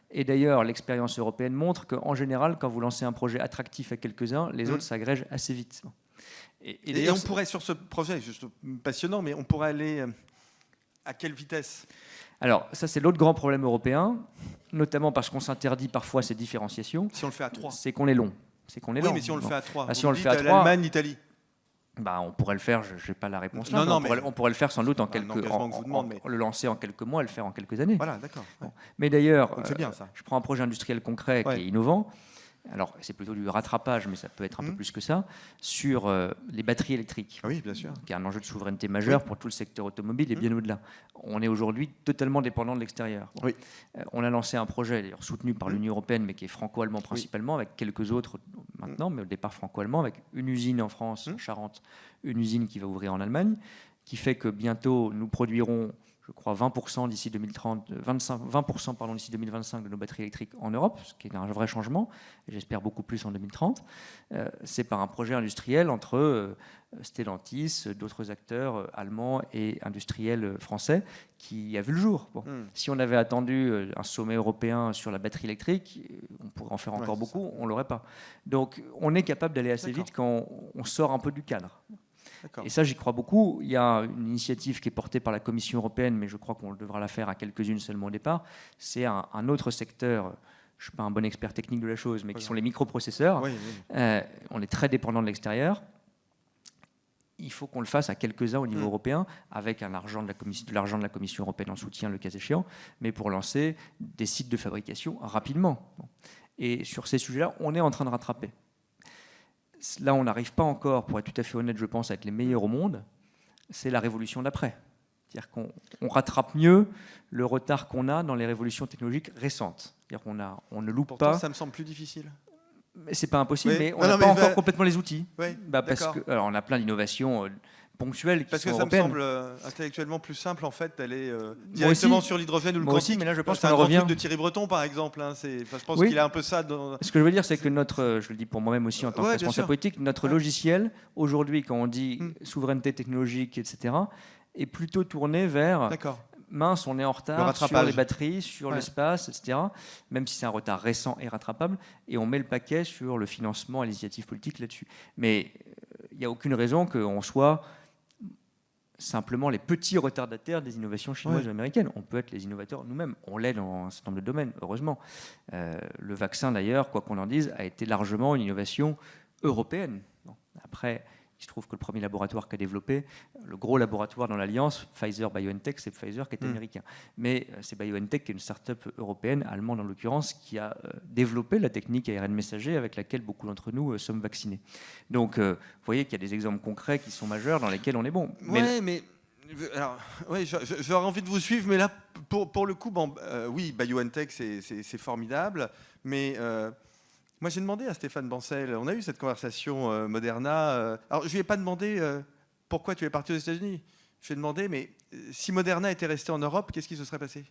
Et d'ailleurs, l'expérience européenne montre qu'en général, quand vous lancez un projet attractif à quelques-uns, les autres s'agrègent assez vite. Et on pourrait, sur ce projet, juste passionnant, mais on pourrait aller à quelle vitesse ? Alors, ça, c'est l'autre grand problème européen, notamment parce qu'on s'interdit parfois ces différenciations. Si on le fait à 3. C'est qu'on est long. Oui, mais si on le fait à 3. Si on le fait à 3, l'Allemagne, l'Italie. On pourrait le faire, je n'ai pas la réponse là. On pourrait le faire sans doute le lancer en quelques mois et le faire en quelques années. Voilà, d'accord. Bon. Mais d'ailleurs, c'est bien, ça. Je prends un projet industriel concret qui est innovant. Alors, c'est plutôt du rattrapage, mais ça peut être un peu plus que ça, sur les batteries électriques. Oui, bien sûr. Qui est un enjeu de souveraineté majeur pour tout le secteur automobile et bien au-delà. On est aujourd'hui totalement dépendant de l'extérieur. Bon. On a lancé un projet, d'ailleurs soutenu par l'Union européenne, mais qui est franco-allemand principalement, avec quelques autres maintenant, mais au départ franco-allemand, avec une usine en France, en Charente, une usine qui va ouvrir en Allemagne, qui fait que bientôt nous produirons, je crois, 20% d'ici 2030, 20% d'ici 2025 de nos batteries électriques en Europe, ce qui est un vrai changement, et j'espère beaucoup plus en 2030. C'est par un projet industriel entre Stellantis, d'autres acteurs allemands et industriels français qui a vu le jour. Bon. Si on avait attendu un sommet européen sur la batterie électrique, on pourrait en faire encore beaucoup, on ne l'aurait pas. Donc on est capable d'aller assez vite quand on sort un peu du cadre. Et ça, j'y crois beaucoup. Il y a une initiative qui est portée par la Commission européenne, mais je crois qu'on devra la faire à quelques-unes seulement au départ. C'est un autre secteur, je ne suis pas un bon expert technique de la chose, mais qui sont les microprocesseurs. On est très dépendant de l'extérieur. Il faut qu'on le fasse à quelques-uns au niveau européen, avec de l'argent de la Commission européenne en soutien, le cas échéant, mais pour lancer des sites de fabrication rapidement. Et sur ces sujets-là, on est en train de rattraper. Là, on n'arrive pas encore, pour être tout à fait honnête, je pense, à être les meilleurs au monde. C'est la révolution d'après. C'est-à-dire qu'on rattrape mieux le retard qu'on a dans les révolutions technologiques récentes. C'est-à-dire qu'on ne loupe Pourtant, pas. Ça me semble plus difficile. Mais c'est pas impossible, mais on n'a pas encore complètement les outils. Parce que, alors, on a plein d'innovations ponctuelles qui sont européennes. Parce que ça me semble intellectuellement plus simple, en fait, d'aller directement sur l'hydrogène ou le quantique. Mais là, je pense c'est un grand truc de Thierry Breton, par exemple. Je pense qu'il a un peu ça. Ce que je veux dire, c'est que je le dis pour moi-même aussi en tant que responsable politique, notre logiciel, aujourd'hui, quand on dit souveraineté technologique, etc., est plutôt tourné vers mince, on est en retard sur les batteries, sur l'espace, etc. Même si c'est un retard récent et rattrapable, et on met le paquet sur le financement et l'initiative politique là-dessus. Mais il n'y a aucune raison qu'on soit simplement les petits retardataires des innovations chinoises ou américaines. On peut être les innovateurs nous-mêmes. On l'est dans un certain nombre de domaines, heureusement. Le vaccin, d'ailleurs, quoi qu'on en dise, a été largement une innovation européenne. Bon. Après, il se trouve que le premier laboratoire qu'a développé, le gros laboratoire dans l'alliance, Pfizer-BioNTech, c'est Pfizer qui est américain. Mais c'est BioNTech qui est une start-up européenne, allemande en l'occurrence, qui a développé la technique ARN messager avec laquelle beaucoup d'entre nous sommes vaccinés. Donc, vous voyez qu'il y a des exemples concrets qui sont majeurs dans lesquels on est bon. Alors, j'aurais envie de vous suivre, mais là, pour le coup, oui, BioNTech, c'est formidable, mais... moi, j'ai demandé à Stéphane Bancel, on a eu cette conversation Moderna. Alors, je ne lui ai pas demandé pourquoi tu es parti aux États-Unis. Je lui ai demandé, mais si Moderna était resté en Europe, qu'est-ce qui se serait passé?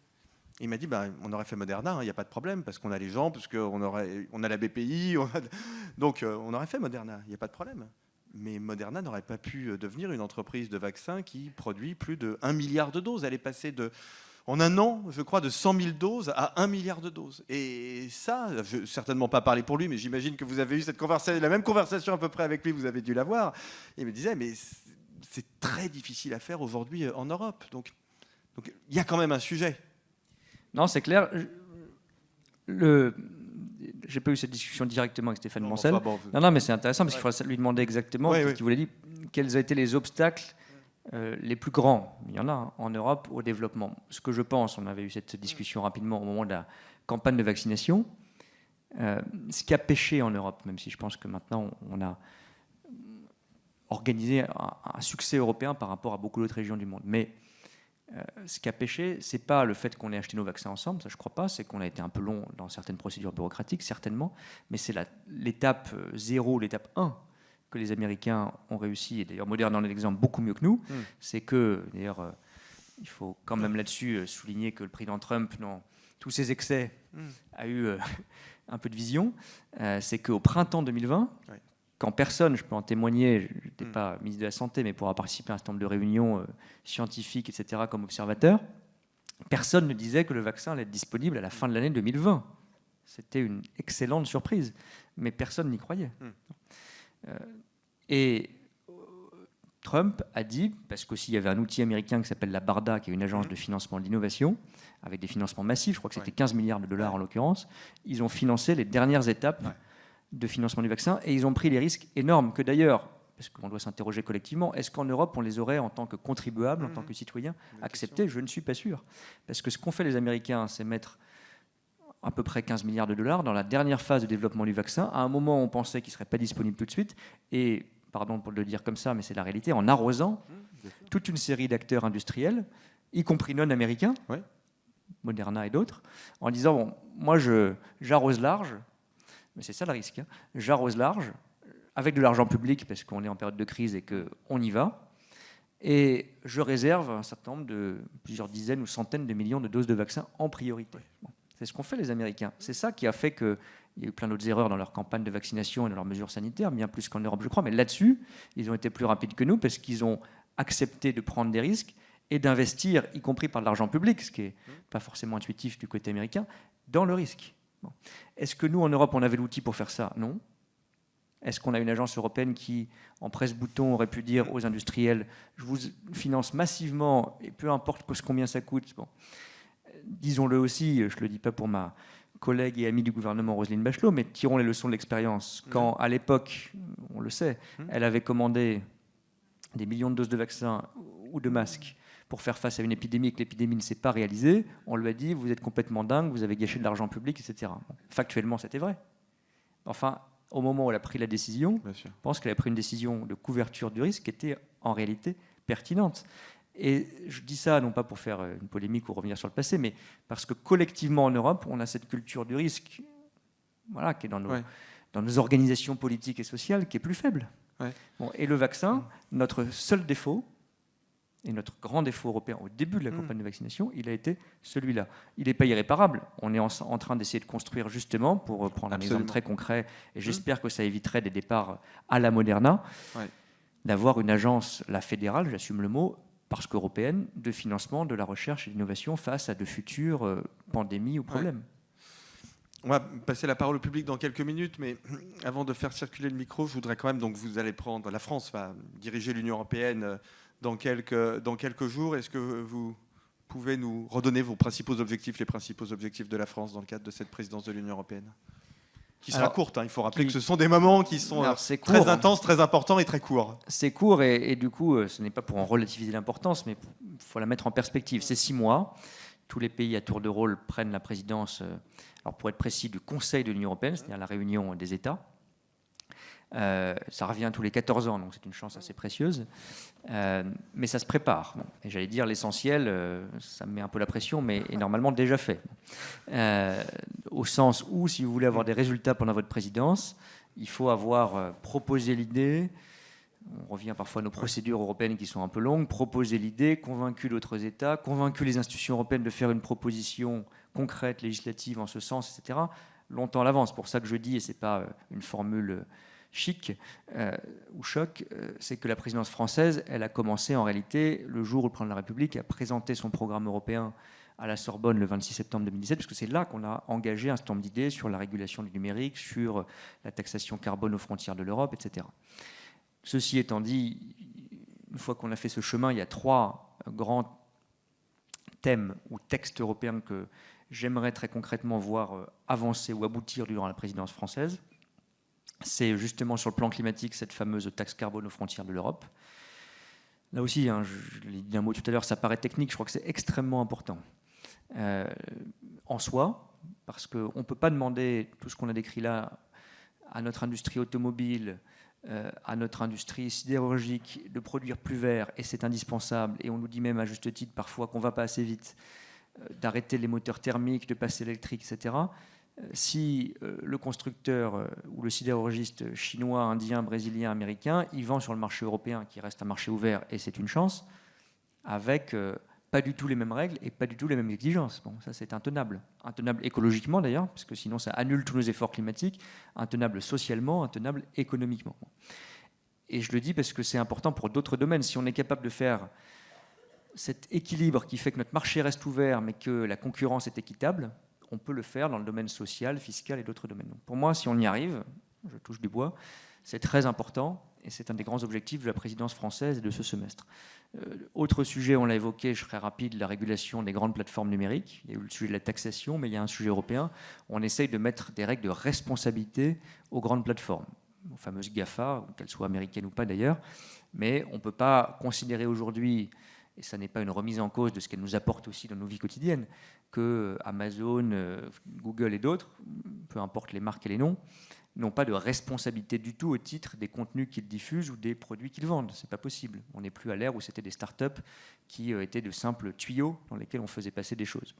Il m'a dit, on aurait fait Moderna, il n'y a pas de problème, parce qu'on a les gens, parce qu'on a la BPI, donc on aurait fait Moderna, il n'y a pas de problème. Mais Moderna n'aurait pas pu devenir une entreprise de vaccins qui produit plus de 1 milliard de doses. Elle est passée en un an, je crois, de 100 000 doses à 1 milliard de doses. Et ça, je ne vais certainement pas parler pour lui, mais j'imagine que vous avez eu la même conversation à peu près avec lui, vous avez dû l'avoir. Il me disait, mais c'est très difficile à faire aujourd'hui en Europe. Donc il y a quand même un sujet. Non, c'est clair. J'ai pas eu cette discussion directement avec Stéphane Bancel. Non, mais c'est intéressant parce qu'il faudrait lui demander exactement qui voulait dire quels ont été les obstacles les plus grands, il y en a en Europe, au développement. Ce que je pense, on avait eu cette discussion rapidement au moment de la campagne de vaccination, ce qui a pêché en Europe, même si je pense que maintenant on a organisé un succès européen par rapport à beaucoup d'autres régions du monde. Mais ce qui a pêché, ce n'est pas le fait qu'on ait acheté nos vaccins ensemble, ça je ne crois pas, c'est qu'on a été un peu long dans certaines procédures bureaucratiques, certainement, mais c'est l'étape 0, l'étape 1 que les Américains ont réussi, et d'ailleurs Moderna en est l'exemple beaucoup mieux que nous, c'est que, d'ailleurs, il faut quand même là-dessus souligner que le président Trump, dans tous ses excès, a eu un peu de vision, c'est qu'au printemps 2020, quand personne, je peux en témoigner, je n'étais pas ministre de la Santé, mais pour avoir participé à un certain nombre de réunions scientifiques, etc., comme observateur, personne ne disait que le vaccin allait être disponible à la fin de l'année 2020. C'était une excellente surprise, mais personne n'y croyait. Et Trump a dit, parce qu'aussi il y avait un outil américain qui s'appelle la BARDA, qui est une agence de financement de l'innovation, avec des financements massifs, je crois que c'était 15 milliards de dollars en l'occurrence, ils ont financé les dernières étapes de financement du vaccin, et ils ont pris les risques énormes que d'ailleurs, parce qu'on doit s'interroger collectivement, est-ce qu'en Europe on les aurait en tant que contribuables, en tant que citoyens, acceptés? Je ne suis pas sûr. Parce que ce qu'ont fait les Américains, c'est mettre à peu près 15 milliards de dollars dans la dernière phase de développement du vaccin, à un moment où on pensait qu'il ne serait pas disponible tout de suite, et, pardon pour le dire comme ça, mais c'est la réalité, en arrosant toute une série d'acteurs industriels, y compris non américains, Moderna et d'autres, en disant, bon, moi j'arrose large, mais c'est ça le risque, j'arrose large, avec de l'argent public, parce qu'on est en période de crise et qu'on y va, et je réserve un certain nombre de plusieurs dizaines ou centaines de millions de doses de vaccins en priorité. Bon. C'est ce qu'ont fait les Américains. C'est ça qui a fait qu'il y a eu plein d'autres erreurs dans leur campagne de vaccination et dans leurs mesures sanitaires, bien plus qu'en Europe, je crois. Mais là-dessus, ils ont été plus rapides que nous parce qu'ils ont accepté de prendre des risques et d'investir, y compris par de l'argent public, ce qui n'est pas forcément intuitif du côté américain, dans le risque. Bon. Est-ce que nous, en Europe, on avait l'outil pour faire ça? Non. Est-ce qu'on a une agence européenne qui, en presse-bouton, aurait pu dire aux industriels « je vous finance massivement et peu importe combien ça coûte ». Bon. Disons-le aussi, je ne le dis pas pour ma collègue et amie du gouvernement Roselyne Bachelot, mais tirons les leçons de l'expérience. Quand, à l'époque, on le sait, elle avait commandé des millions de doses de vaccins ou de masques pour faire face à une épidémie et que l'épidémie ne s'est pas réalisée, on lui a dit « vous êtes complètement dingue, vous avez gâché de l'argent public, etc. » Factuellement, c'était vrai. Enfin, au moment où elle a pris la décision, je pense qu'elle a pris une décision de couverture du risque qui était en réalité pertinente. Et je dis ça non pas pour faire une polémique ou revenir sur le passé, mais parce que collectivement en Europe, on a cette culture du risque, voilà, qui est dans nos organisations politiques et sociales, qui est plus faible. Bon, et le vaccin, notre seul défaut, et notre grand défaut européen au début de la campagne de vaccination, il a été celui-là. Il n'est pas irréparable. On est en train d'essayer de construire justement, pour prendre un exemple très concret, et j'espère que ça éviterait des départs à la Moderna, d'avoir une agence, la fédérale, j'assume le mot, parce qu'européenne, de financement de la recherche et de l'innovation face à de futures pandémies ou problèmes. On va passer la parole au public dans quelques minutes, mais avant de faire circuler le micro, je voudrais quand même, donc vous allez prendre, la France va diriger l'Union européenne dans quelques jours. Est-ce que vous pouvez nous redonner vos principaux objectifs, les principaux objectifs de la France dans le cadre de cette présidence de l'Union européenne ? Qui sera courte, hein. Il faut rappeler que ce sont des moments qui sont très intenses, très importants et très courts. C'est court et du coup, ce n'est pas pour en relativiser l'importance, mais il faut la mettre en perspective. C'est 6 mois. Tous les pays à tour de rôle prennent la présidence, alors pour être précis, du Conseil de l'Union européenne, c'est-à-dire la réunion des États. Ça revient tous les 14 ans, donc c'est une chance assez précieuse. Mais ça se prépare. Bon. Et j'allais dire l'essentiel, ça me met un peu la pression, mais est normalement déjà fait. Au sens où, si vous voulez avoir des résultats pendant votre présidence, il faut avoir proposé l'idée. On revient parfois à nos procédures européennes qui sont un peu longues. Proposer l'idée, convaincu d'autres États, convaincu les institutions européennes de faire une proposition concrète, législative en ce sens, etc. Longtemps à l'avance. C'est pour ça que je dis, et ce n'est pas une formule chic ou choc, c'est que la présidence française, elle a commencé en réalité le jour où le président de la République a présenté son programme européen à la Sorbonne le 26 septembre 2017, parce que c'est là qu'on a engagé un certain nombre d'idées sur la régulation du numérique, sur la taxation carbone aux frontières de l'Europe, etc. Ceci étant dit, une fois qu'on a fait ce chemin, il y a 3 grands thèmes ou textes européens que j'aimerais très concrètement voir avancer ou aboutir durant la présidence française. C'est justement sur le plan climatique cette fameuse taxe carbone aux frontières de l'Europe. Là aussi, hein, je l'ai dit un mot tout à l'heure, ça paraît technique, je crois que c'est extrêmement important. En soi, parce qu'on ne peut pas demander tout ce qu'on a décrit là à notre industrie automobile, à notre industrie sidérurgique de produire plus vert, et c'est indispensable, et on nous dit même à juste titre parfois qu'on ne va pas assez vite, d'arrêter les moteurs thermiques, de passer à l'électrique, etc. Si le constructeur ou le sidérurgiste chinois, indien, brésilien, américain, il vend sur le marché européen, qui reste un marché ouvert, et c'est une chance, avec pas du tout les mêmes règles et pas du tout les mêmes exigences. Bon, ça c'est intenable. Intenable écologiquement d'ailleurs, parce que sinon ça annule tous nos efforts climatiques, intenable socialement, intenable économiquement. Et je le dis parce que c'est important pour d'autres domaines. Si on est capable de faire cet équilibre qui fait que notre marché reste ouvert mais que la concurrence est équitable, on peut le faire dans le domaine social, fiscal et d'autres domaines. Donc pour moi, si on y arrive, je touche du bois, c'est très important et c'est un des grands objectifs de la présidence française et de ce semestre. Autre sujet, on l'a évoqué, je serai rapide, la régulation des grandes plateformes numériques. Il y a eu le sujet de la taxation, mais il y a un sujet européen. On essaye de mettre des règles de responsabilité aux grandes plateformes, aux fameuses GAFA, qu'elles soient américaines ou pas d'ailleurs. Mais on ne peut pas considérer aujourd'hui, et ça n'est pas une remise en cause de ce qu'elles nous apportent aussi dans nos vies quotidiennes, que Amazon, Google et d'autres, peu importe les marques et les noms, n'ont pas de responsabilité du tout au titre des contenus qu'ils diffusent ou des produits qu'ils vendent. Ce n'est pas possible. On n'est plus à l'ère où c'était des startups qui étaient de simples tuyaux dans lesquels on faisait passer des choses.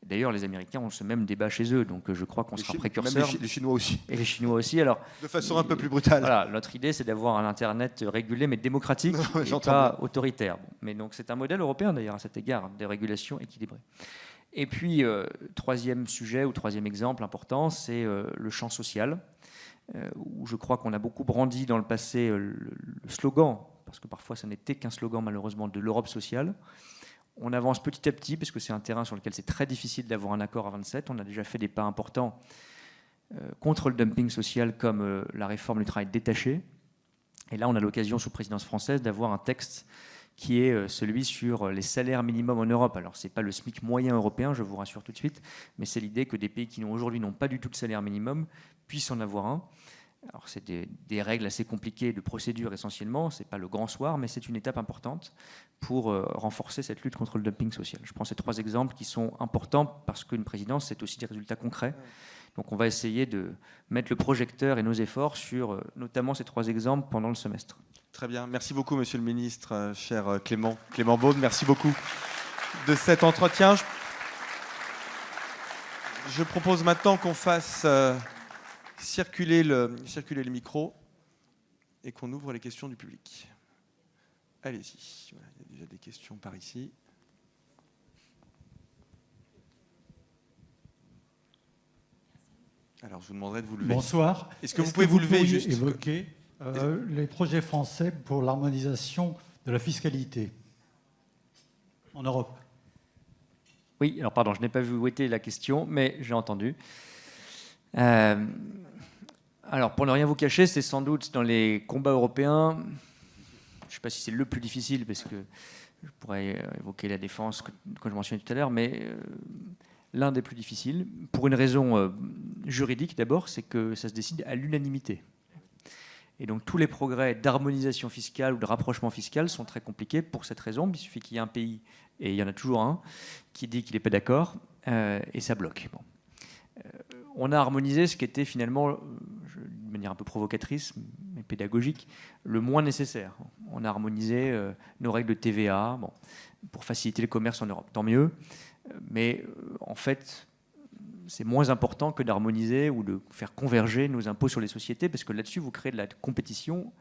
D'ailleurs, les Américains ont ce même débat chez eux, donc je crois qu'on sera précurseurs. Même les Chinois aussi. Et les Chinois aussi. Alors, de façon un peu plus brutale. Voilà, notre idée, c'est d'avoir un Internet régulé, mais démocratique, et pas autoritaire. Bon, mais donc, c'est un modèle européen, d'ailleurs, à cet égard, de régulation équilibrée. Et puis, troisième sujet ou troisième exemple important, c'est le champ social, où je crois qu'on a beaucoup brandi dans le passé le slogan, parce que parfois ça n'était qu'un slogan malheureusement, de l'Europe sociale. On avance petit à petit, parce que c'est un terrain sur lequel c'est très difficile d'avoir un accord à 27. On a déjà fait des pas importants contre le dumping social, comme la réforme du travail détaché. Et là, on a l'occasion, sous présidence française, d'avoir un texte qui est celui sur les salaires minimums en Europe. Alors, ce n'est pas le SMIC moyen européen, je vous rassure tout de suite, mais c'est l'idée que des pays qui aujourd'hui n'ont pas du tout de salaire minimum puissent en avoir un. Alors, c'est des règles assez compliquées de procédure essentiellement, ce n'est pas le grand soir, mais c'est une étape importante pour renforcer cette lutte contre le dumping social. Je prends ces 3 exemples qui sont importants parce qu'une présidence, c'est aussi des résultats concrets. Donc, on va essayer de mettre le projecteur et nos efforts sur notamment ces 3 exemples pendant le semestre. Très bien. Merci beaucoup, Monsieur le Ministre, cher Clément Beaune. Merci beaucoup de cet entretien. Je propose maintenant qu'on fasse circuler le micro et qu'on ouvre les questions du public. Allez-y. Voilà, il y a déjà des questions par ici. Alors, je vous demanderai de vous lever. Bonsoir. Est-ce que vous pouvez vous lever juste évoquer les projets français pour l'harmonisation de la fiscalité? en Europe. Oui, alors pardon, je n'ai pas vu où était la question, mais j'ai entendu. Alors, pour ne rien vous cacher, c'est sans doute dans les combats européens, je ne sais pas si c'est le plus difficile, parce que je pourrais évoquer la défense, que je mentionnais tout à l'heure, mais l'un des plus difficiles, pour une raison juridique d'abord, c'est que ça se décide à l'unanimité. Et donc tous les progrès d'harmonisation fiscale ou de rapprochement fiscal sont très compliqués pour cette raison. Il suffit qu'il y ait un pays, et il y en a toujours un, qui dit qu'il n'est pas d'accord, et ça bloque. Bon. On a harmonisé ce qui était finalement, de manière un peu provocatrice, mais pédagogique, le moins nécessaire. On a harmonisé nos règles de TVA pour faciliter le commerce en Europe. Tant mieux, mais en fait, c'est moins important que d'harmoniser ou de faire converger nos impôts sur les sociétés, parce que là-dessus, vous créez de la compétition,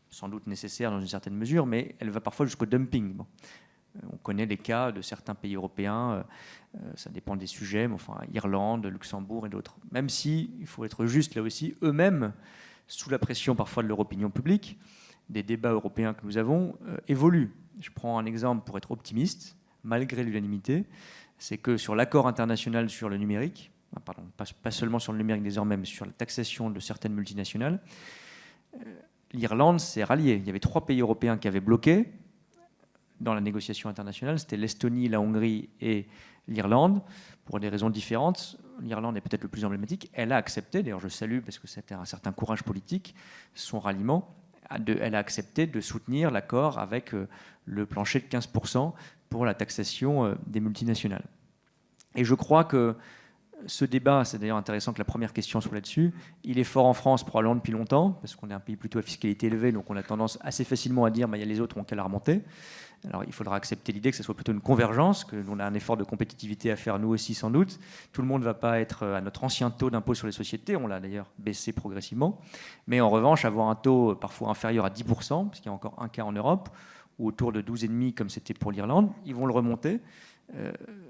sans doute nécessaire dans une certaine mesure, mais elle va parfois jusqu'au dumping. Bon. On connaît les cas de certains pays européens, ça dépend des sujets, mais enfin Irlande, Luxembourg et d'autres. Même si, il faut être juste là aussi, eux-mêmes, sous la pression parfois de leur opinion publique, des débats européens que nous avons, évoluent. Je prends un exemple pour être optimiste, malgré l'unanimité, c'est que sur l'accord international sur le numérique, pardon, pas seulement sur le numérique désormais, mais sur la taxation de certaines multinationales, l'Irlande s'est ralliée. Il y avait 3 pays européens qui avaient bloqué dans la négociation internationale, c'était l'Estonie, la Hongrie et l'Irlande, pour des raisons différentes. L'Irlande est peut-être le plus emblématique. Elle a accepté, d'ailleurs je salue parce que c'était un certain courage politique, son ralliement. Elle a accepté de soutenir l'accord avec le plancher de 15% pour la taxation des multinationales. Et je crois que ce débat, c'est d'ailleurs intéressant que la première question soit là-dessus, il est fort en France probablement depuis longtemps, parce qu'on est un pays plutôt à fiscalité élevée, donc on a tendance assez facilement à dire il y a les autres, on qu'à la remonter. Alors il faudra accepter l'idée que ce soit plutôt une convergence, que l'on a un effort de compétitivité à faire nous aussi sans doute. Tout le monde ne va pas être à notre ancien taux d'impôt sur les sociétés, on l'a d'ailleurs baissé progressivement, mais en revanche avoir un taux parfois inférieur à 10%, parce qu'il y a encore un cas en Europe, ou autour de 12,5% comme c'était pour l'Irlande, ils vont le remonter.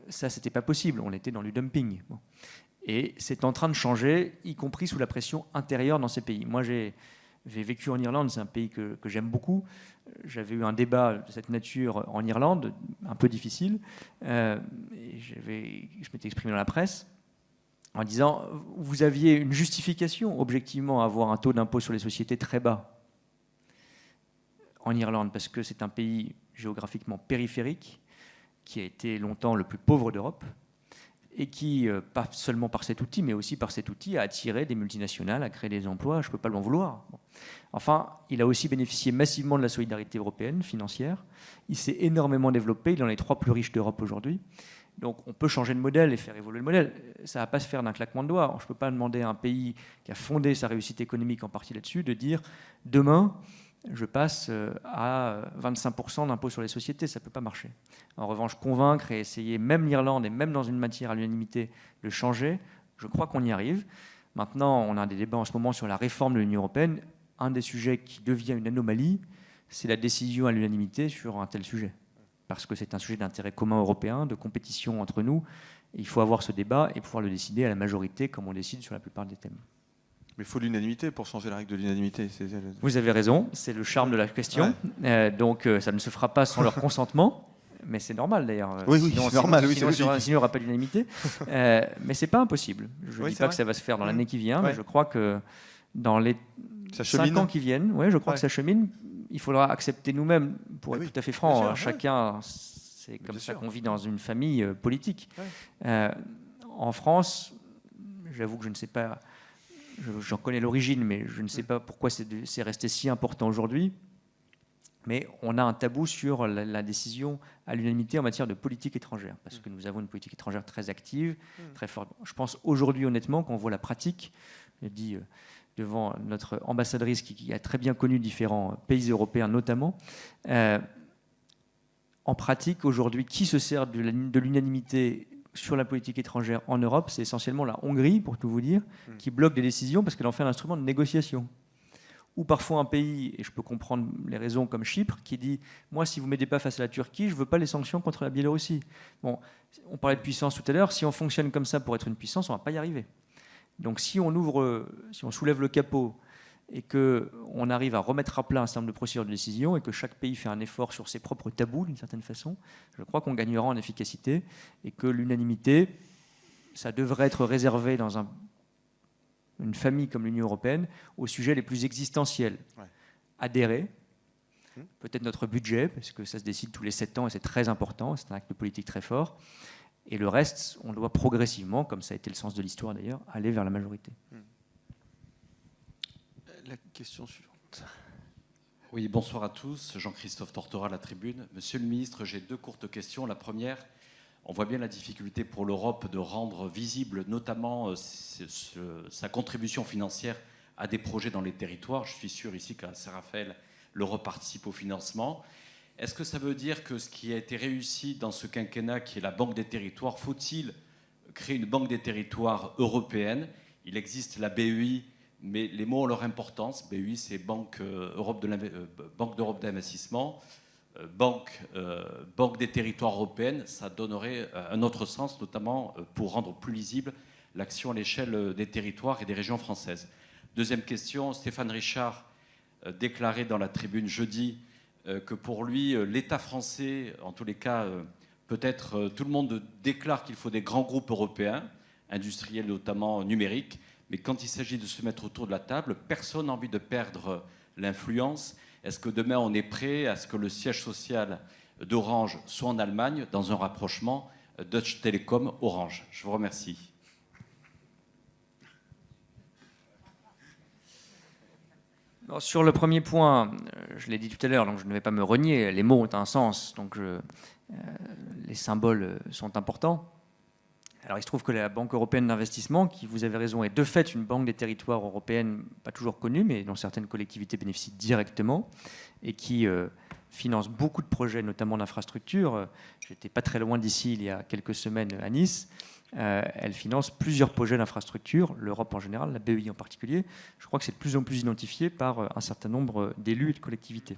Ça, c'était pas possible, on était dans du dumping. Bon. Et c'est en train de changer, y compris sous la pression intérieure dans ces pays. Moi, j'ai vécu en Irlande, c'est un pays que j'aime beaucoup. J'avais eu un débat de cette nature en Irlande, un peu difficile. Et je m'étais exprimé dans la presse en disant vous aviez une justification, objectivement, à avoir un taux d'impôt sur les sociétés très bas en Irlande, parce que c'est un pays géographiquement périphérique, qui a été longtemps le plus pauvre d'Europe, et qui, pas seulement par cet outil, mais aussi par cet outil, a attiré des multinationales, a créé des emplois, je ne peux pas l'en vouloir. Bon. Enfin, il a aussi bénéficié massivement de la solidarité européenne, financière. Il s'est énormément développé, il est dans les 3 plus riches d'Europe aujourd'hui. Donc on peut changer de modèle et faire évoluer le modèle. Ça ne va pas se faire d'un claquement de doigts. Je ne peux pas demander à un pays qui a fondé sa réussite économique en partie là-dessus de dire demain, je passe à 25% d'impôt sur les sociétés, ça ne peut pas marcher. En revanche, convaincre et essayer, même l'Irlande et même dans une matière à l'unanimité, de changer, je crois qu'on y arrive. Maintenant, on a des débats en ce moment sur la réforme de l'Union européenne. Un des sujets qui devient une anomalie, c'est la décision à l'unanimité sur un tel sujet. Parce que c'est un sujet d'intérêt commun européen, de compétition entre nous. Et il faut avoir ce débat et pouvoir le décider à la majorité, comme on décide sur la plupart des thèmes. Mais il faut l'unanimité pour changer la règle de l'unanimité. Vous avez raison, c'est le charme de la question. Ouais. Donc ça ne se fera pas sans leur consentement, mais c'est normal d'ailleurs. Oui, c'est normal. Sinon, il n'y aura pas d'unanimité. Mais ce n'est pas impossible. Je ne dis pas que ça va se faire dans l'année qui vient, mais je crois que dans les 5 ans qui viennent, je crois que ça chemine. Il faudra accepter nous-mêmes, pour être tout à fait franc, sûr, chacun, c'est comme ça qu'on vit dans une famille politique. En France, j'avoue que je ne sais pas... J'en connais l'origine, mais je ne sais pas pourquoi c'est resté si important aujourd'hui. Mais on a un tabou sur la décision à l'unanimité en matière de politique étrangère, parce que nous avons une politique étrangère très active, très forte. Je pense aujourd'hui, honnêtement, quand on voit la pratique, je dis devant notre ambassadrice qui a très bien connu différents pays européens notamment, en pratique, aujourd'hui, qui se sert de l'unanimité sur la politique étrangère en Europe, c'est essentiellement la Hongrie, pour tout vous dire, qui bloque des décisions parce qu'elle en fait un instrument de négociation. Ou parfois un pays, et je peux comprendre les raisons comme Chypre, qui dit « Moi, si vous ne m'aidez pas face à la Turquie, je ne veux pas les sanctions contre la Biélorussie. » Bon, on parlait de puissance tout à l'heure, si on fonctionne comme ça pour être une puissance, on ne va pas y arriver. Donc si on soulève le capot et qu'on arrive à remettre à plat un certain nombre de procédures de décision et que chaque pays fait un effort sur ses propres tabous d'une certaine façon, je crois qu'on gagnera en efficacité et que l'unanimité, ça devrait être réservé dans une famille comme l'Union européenne aux sujets les plus existentiels. Ouais. Adhérer, peut-être notre budget, parce que ça se décide tous les 7 ans et c'est très important, c'est un acte politique très fort. Et le reste, on doit progressivement, comme ça a été le sens de l'histoire d'ailleurs, aller vers la majorité. La question suivante. Oui, bonsoir à tous. Jean-Christophe Tortora, La Tribune. Monsieur le ministre, j'ai 2 courtes questions. La première, on voit bien la difficulté pour l'Europe de rendre visible notamment sa contribution financière à des projets dans les territoires. Je suis sûr ici qu'à Saint-Raphaël, l'Europe participe au financement. Est-ce que ça veut dire que ce qui a été réussi dans ce quinquennat, qui est la Banque des territoires, faut-il créer une Banque des territoires européenne? Il existe la BEI, mais les mots ont leur importance. BEI, c'est Banque d'Europe d'investissement. Banque des territoires européenne, ça donnerait un autre sens, notamment pour rendre plus lisible l'action à l'échelle des territoires et des régions françaises. Deuxième question, Stéphane Richard déclarait dans La Tribune jeudi que pour lui, l'État français, en tous les cas, peut-être tout le monde déclare qu'il faut des grands groupes européens, industriels notamment numériques, mais quand il s'agit de se mettre autour de la table, personne n'a envie de perdre l'influence. Est-ce que demain on est prêt à ce que le siège social d'Orange soit en Allemagne dans un rapprochement Deutsche Telekom Orange? Je vous remercie. Alors, sur le premier point, je l'ai dit tout à l'heure, donc je ne vais pas me renier, les mots ont un sens, donc les symboles sont importants. Alors il se trouve que la Banque européenne d'investissement, qui, vous avez raison, est de fait une banque des territoires européenne, pas toujours connue, mais dont certaines collectivités bénéficient directement, et qui finance beaucoup de projets, notamment d'infrastructures. J'étais pas très loin d'ici il y a quelques semaines à Nice. Elle finance plusieurs projets d'infrastructures, l'Europe en général, la BEI en particulier. Je crois que c'est de plus en plus identifié par un certain nombre d'élus et de collectivités.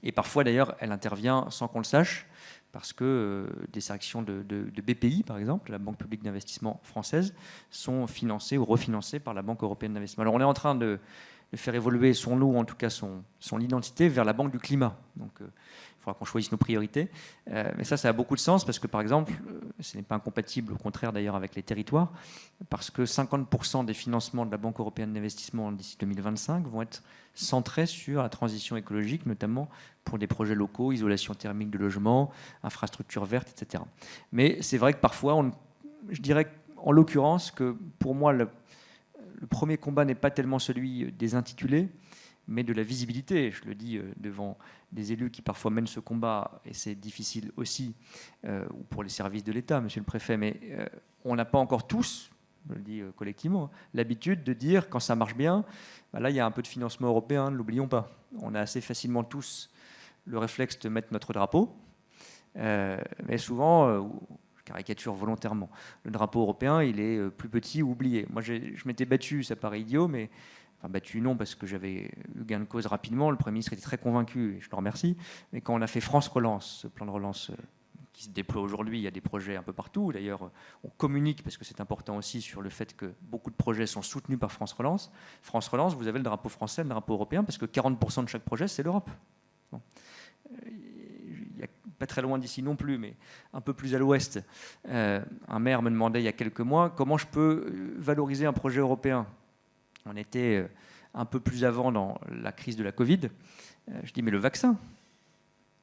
Et parfois, d'ailleurs, elle intervient sans qu'on le sache, parce que des actions de BPI, par exemple, la Banque publique d'investissement française, sont financées ou refinancées par la Banque européenne d'investissement. Alors on est en train de faire évoluer son lot, ou en tout cas son identité, vers la Banque du climat. Donc il faudra qu'on choisisse nos priorités. Mais ça a beaucoup de sens, parce que, par exemple, ce n'est pas incompatible, au contraire d'ailleurs, avec les territoires, parce que 50% des financements de la Banque européenne d'investissement d'ici 2025 vont être centrés sur la transition écologique, notamment pour des projets locaux, isolation thermique de logements, infrastructures vertes, etc. Mais c'est vrai que parfois, je dirais en l'occurrence que pour moi, le premier combat n'est pas tellement celui des intitulés, mais de la visibilité. Je le dis devant des élus qui parfois mènent ce combat, et c'est difficile aussi, ou pour les services de l'État, monsieur le préfet, mais on n'a pas encore tous, je le dis collectivement, l'habitude de dire, quand ça marche bien, ben là, il y a un peu de financement européen, ne l'oublions pas. On a assez facilement tous le réflexe de mettre notre drapeau, mais souvent, je caricature volontairement, le drapeau européen, il est plus petit ou oublié. Moi, je m'étais battu, ça paraît idiot, mais... Enfin, battu non, parce que j'avais eu gain de cause rapidement. Le Premier ministre était très convaincu, et je le remercie. Mais quand on a fait France Relance, ce plan de relance qui se déploie aujourd'hui, il y a des projets un peu partout. D'ailleurs, on communique, parce que c'est important aussi, sur le fait que beaucoup de projets sont soutenus par France Relance. France Relance, vous avez le drapeau français, le drapeau européen, parce que 40% de chaque projet, c'est l'Europe. Bon. Il n'y a pas très loin d'ici non plus, mais un peu plus à l'ouest, un maire me demandait il y a quelques mois comment je peux valoriser un projet européen. On était un peu plus avant dans la crise de la Covid. Je dis, mais le vaccin.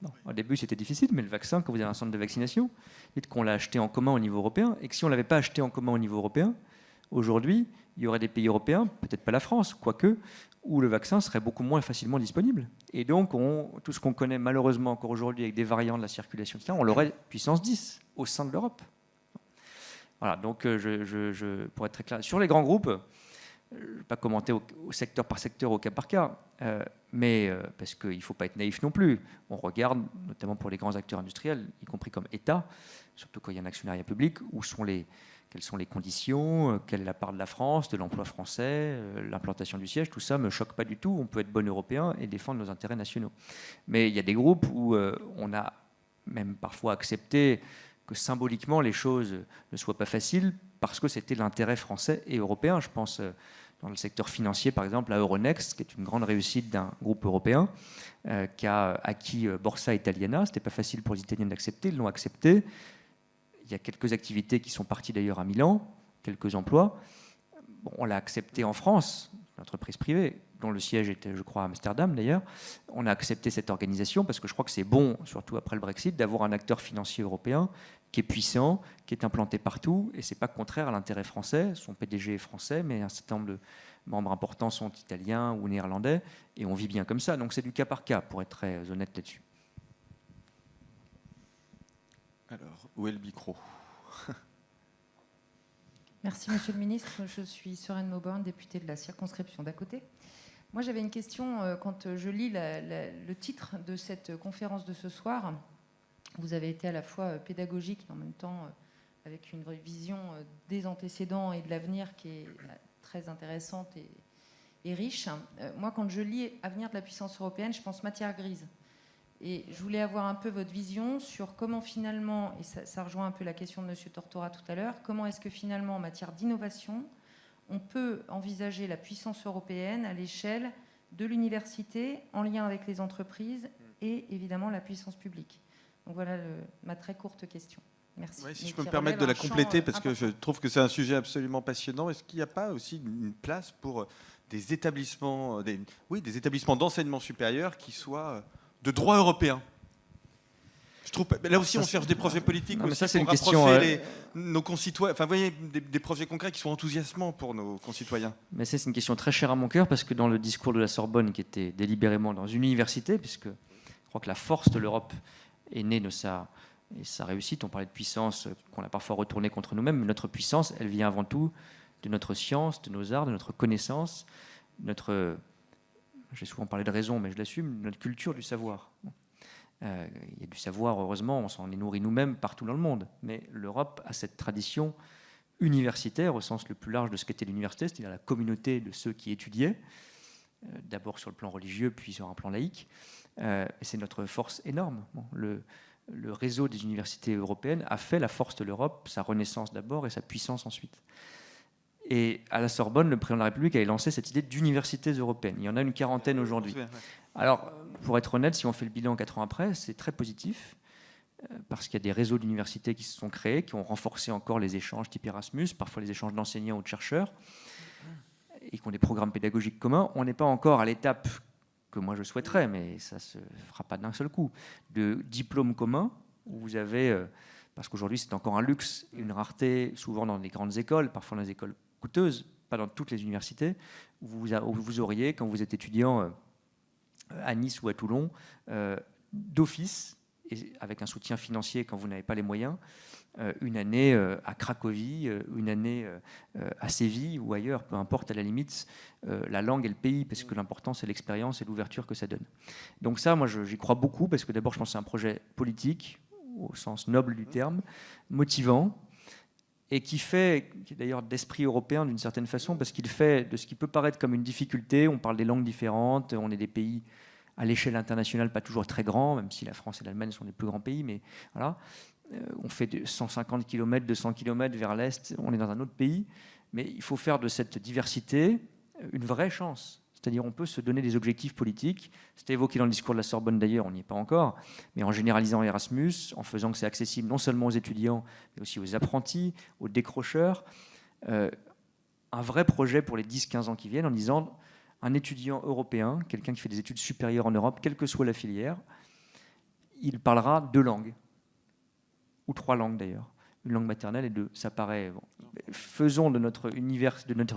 Non, au début, c'était difficile, mais le vaccin, quand vous avez un centre de vaccination, dites qu'on l'a acheté en commun au niveau européen, et que si on ne l'avait pas acheté en commun au niveau européen, aujourd'hui, il y aurait des pays européens, peut-être pas la France, quoique, où le vaccin serait beaucoup moins facilement disponible. Et donc, tout ce qu'on connaît malheureusement encore aujourd'hui avec des variants de la circulation, etc., on l'aurait puissance 10 au sein de l'Europe. Voilà, donc, pour être très clair, sur les grands groupes, je ne vais pas commenter au secteur par secteur, au cas par cas, mais parce qu'il ne faut pas être naïf non plus. On regarde, notamment pour les grands acteurs industriels, y compris comme État, surtout quand il y a un actionnariat public, quelles sont les conditions, quelle est la part de la France, de l'emploi français, l'implantation du siège, tout ça ne me choque pas du tout. On peut être bon européen et défendre nos intérêts nationaux. Mais il y a des groupes où on a même parfois accepté que symboliquement les choses ne soient pas faciles, parce que c'était l'intérêt français et européen. Je pense dans le secteur financier, par exemple, à Euronext, qui est une grande réussite d'un groupe européen, qui a acquis Borsa Italiana. Ce n'était pas facile pour les Italiens d'accepter, ils l'ont accepté. Il y a quelques activités qui sont parties d'ailleurs à Milan, quelques emplois. Bon, on l'a accepté en France, une entreprise privée, dont le siège était, je crois, à Amsterdam d'ailleurs. On a accepté cette organisation parce que je crois que c'est bon, surtout après le Brexit, d'avoir un acteur financier européen qui est puissant, qui est implanté partout, et ce n'est pas contraire à l'intérêt français. Son PDG est français, mais un certain nombre de membres importants sont italiens ou néerlandais, et on vit bien comme ça. Donc c'est du cas par cas, pour être très honnête là-dessus. Alors, où est le micro ? Merci, Monsieur le Ministre. Je suis Sereine Mauborgne, députée de la circonscription d'à côté. Moi, j'avais une question. Quand je lis le titre de cette conférence de ce soir, vous avez été à la fois pédagogique et en même temps avec une vision des antécédents et de l'avenir qui est très intéressante et riche. Moi, quand je lis « Avenir de la puissance européenne », je pense matière grise. Et je voulais avoir un peu votre vision sur comment finalement, et ça rejoint un peu la question de M. Tortora tout à l'heure, comment est-ce que finalement, en matière d'innovation, on peut envisager la puissance européenne à l'échelle de l'université, en lien avec les entreprises et évidemment la puissance publique. Donc voilà ma très courte question. Merci. Oui, si je peux me permettre de la compléter, parce que je trouve que c'est un sujet absolument passionnant. Est-ce qu'il n'y a pas aussi une place pour des établissements, des établissements d'enseignement supérieur qui soient de droit européen? Je trouve, là aussi, on cherche des projets politiques non, aussi ça, c'est pour une rapprocher nos concitoyens. Enfin, vous voyez, des projets concrets qui sont enthousiasmants pour nos concitoyens. Mais c'est une question très chère à mon cœur, parce que dans le discours de la Sorbonne, qui était délibérément dans une université, puisque je crois que la force de l'Europe est née de sa réussite. On parlait de puissance qu'on a parfois retournée contre nous-mêmes, mais notre puissance, elle vient avant tout de notre science, de nos arts, de notre connaissance, j'ai souvent parlé de raison, mais je l'assume, notre culture du savoir. Il y a du savoir, heureusement, on s'en est nourri nous-mêmes partout dans le monde. Mais l'Europe a cette tradition universitaire, au sens le plus large de ce qu'était l'université, c'est-à-dire la communauté de ceux qui étudiaient, d'abord sur le plan religieux, puis sur un plan laïque. Et c'est notre force énorme. Bon, le réseau des universités européennes a fait la force de l'Europe, sa renaissance d'abord et sa puissance ensuite. Et à la Sorbonne, le président de la République avait lancé cette idée d'universités européennes. Il y en a une quarantaine aujourd'hui. Alors, pour être honnête, si on fait le bilan 4 ans après, c'est très positif, parce qu'il y a des réseaux d'universités qui se sont créés, qui ont renforcé encore les échanges type Erasmus, parfois les échanges d'enseignants ou de chercheurs, et qui ont des programmes pédagogiques communs. On n'est pas encore à l'étape que moi je souhaiterais, mais ça ne se fera pas d'un seul coup, de diplômes communs, où vous avez, parce qu'aujourd'hui c'est encore un luxe, une rareté, souvent dans les grandes écoles, parfois dans les écoles coûteuses, pas dans toutes les universités, où vous auriez, quand vous êtes étudiant à Nice ou à Toulon, d'office, et avec un soutien financier quand vous n'avez pas les moyens, une année à Cracovie, une année à Séville ou ailleurs, peu importe à la limite, la langue et le pays, parce que l'important c'est l'expérience et l'ouverture que ça donne. Donc ça, moi j'y crois beaucoup, parce que d'abord je pense que c'est un projet politique, au sens noble du terme, motivant, et qui est d'ailleurs d'esprit européen d'une certaine façon, parce qu'il fait de ce qui peut paraître comme une difficulté, on parle des langues différentes, on est des pays à l'échelle internationale pas toujours très grands, même si la France et l'Allemagne sont les plus grands pays, mais voilà, on fait de 150 km, 200 km vers l'Est, on est dans un autre pays, mais il faut faire de cette diversité une vraie chance. C'est-à-dire on peut se donner des objectifs politiques. C'était évoqué dans le discours de la Sorbonne d'ailleurs, on n'y est pas encore, mais en généralisant Erasmus, en faisant que c'est accessible non seulement aux étudiants, mais aussi aux apprentis, aux décrocheurs. Un vrai projet pour les 10-15 ans qui viennent en disant un étudiant européen, quelqu'un qui fait des études supérieures en Europe, quelle que soit la filière, il parlera 2 langues, ou 3 langues d'ailleurs. Une langue maternelle et 2, ça paraît... Bon. Faisons de notre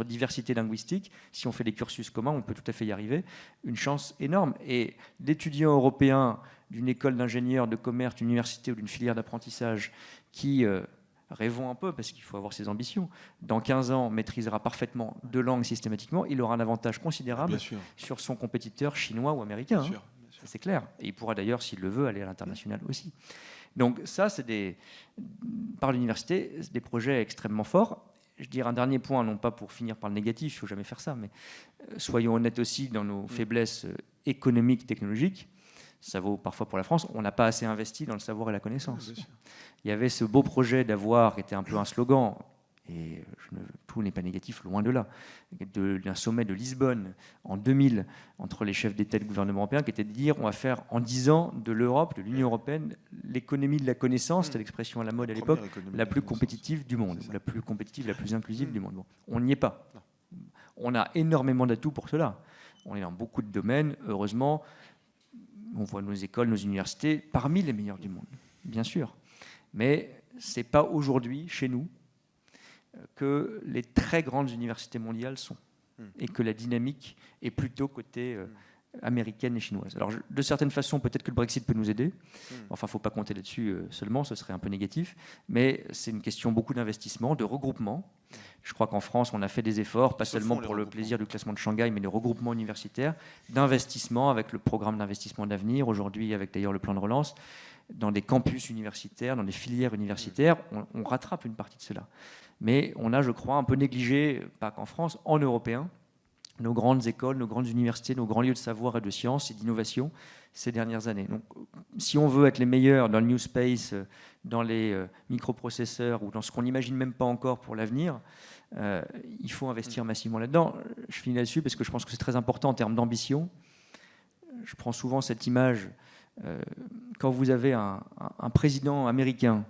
diversité linguistique, si on fait des cursus communs, on peut tout à fait y arriver, une chance énorme. Et l'étudiant européen d'une école d'ingénieur, de commerce, d'une université ou d'une filière d'apprentissage qui, rêvons un peu, parce qu'il faut avoir ses ambitions, dans 15 ans maîtrisera parfaitement 2 langues systématiquement, il aura un avantage considérable sur son compétiteur chinois ou américain. Bien sûr. C'est clair. Et il pourra d'ailleurs, s'il le veut, aller à l'international aussi. Donc ça, par l'université, c'est des projets extrêmement forts. Je dirais un dernier point, non pas pour finir par le négatif, il ne faut jamais faire ça, mais soyons honnêtes aussi dans nos faiblesses économiques, technologiques. Ça vaut parfois pour la France. On n'a pas assez investi dans le savoir et la connaissance. Il y avait ce beau projet d'avoir, qui était un peu un slogan, Et tout n'est pas négatif, loin de là. D'un sommet de Lisbonne en 2000 entre les chefs d'État et de gouvernement européens qui était de dire on va faire en 10 ans de l'Europe, de l'Union européenne, l'économie de la connaissance, c'était l'expression à la mode à l'époque, la plus compétitive du monde, la plus compétitive, la plus inclusive du monde. Bon, on n'y est pas. On a énormément d'atouts pour cela. On est dans beaucoup de domaines, heureusement. On voit nos écoles, nos universités parmi les meilleures du monde, bien sûr. Mais ce n'est pas aujourd'hui, chez nous, que les très grandes universités mondiales sont et que la dynamique est plutôt côté américaine et chinoise. Alors, de certaines façons, peut-être que le Brexit peut nous aider. Enfin, il ne faut pas compter là-dessus seulement, ce serait un peu négatif. Mais c'est une question beaucoup d'investissement, de regroupement. Je crois qu'en France, on a fait des efforts, pas seulement pour le plaisir du classement de Shanghai, mais de regroupement universitaire, d'investissement avec le programme d'investissement d'avenir, aujourd'hui avec d'ailleurs le plan de relance, dans des campus universitaires, dans des filières universitaires. On rattrape une partie de cela. Mais on a, je crois, un peu négligé, pas qu'en France, en européen, nos grandes écoles, nos grandes universités, nos grands lieux de savoir et de science et d'innovation ces dernières années. Donc, si on veut être les meilleurs dans le New Space, dans les microprocesseurs ou dans ce qu'on n'imagine même pas encore pour l'avenir, il faut investir massivement là-dedans. Je finis là-dessus parce que je pense que c'est très important en termes d'ambition. Je prends souvent cette image, quand vous avez un président américain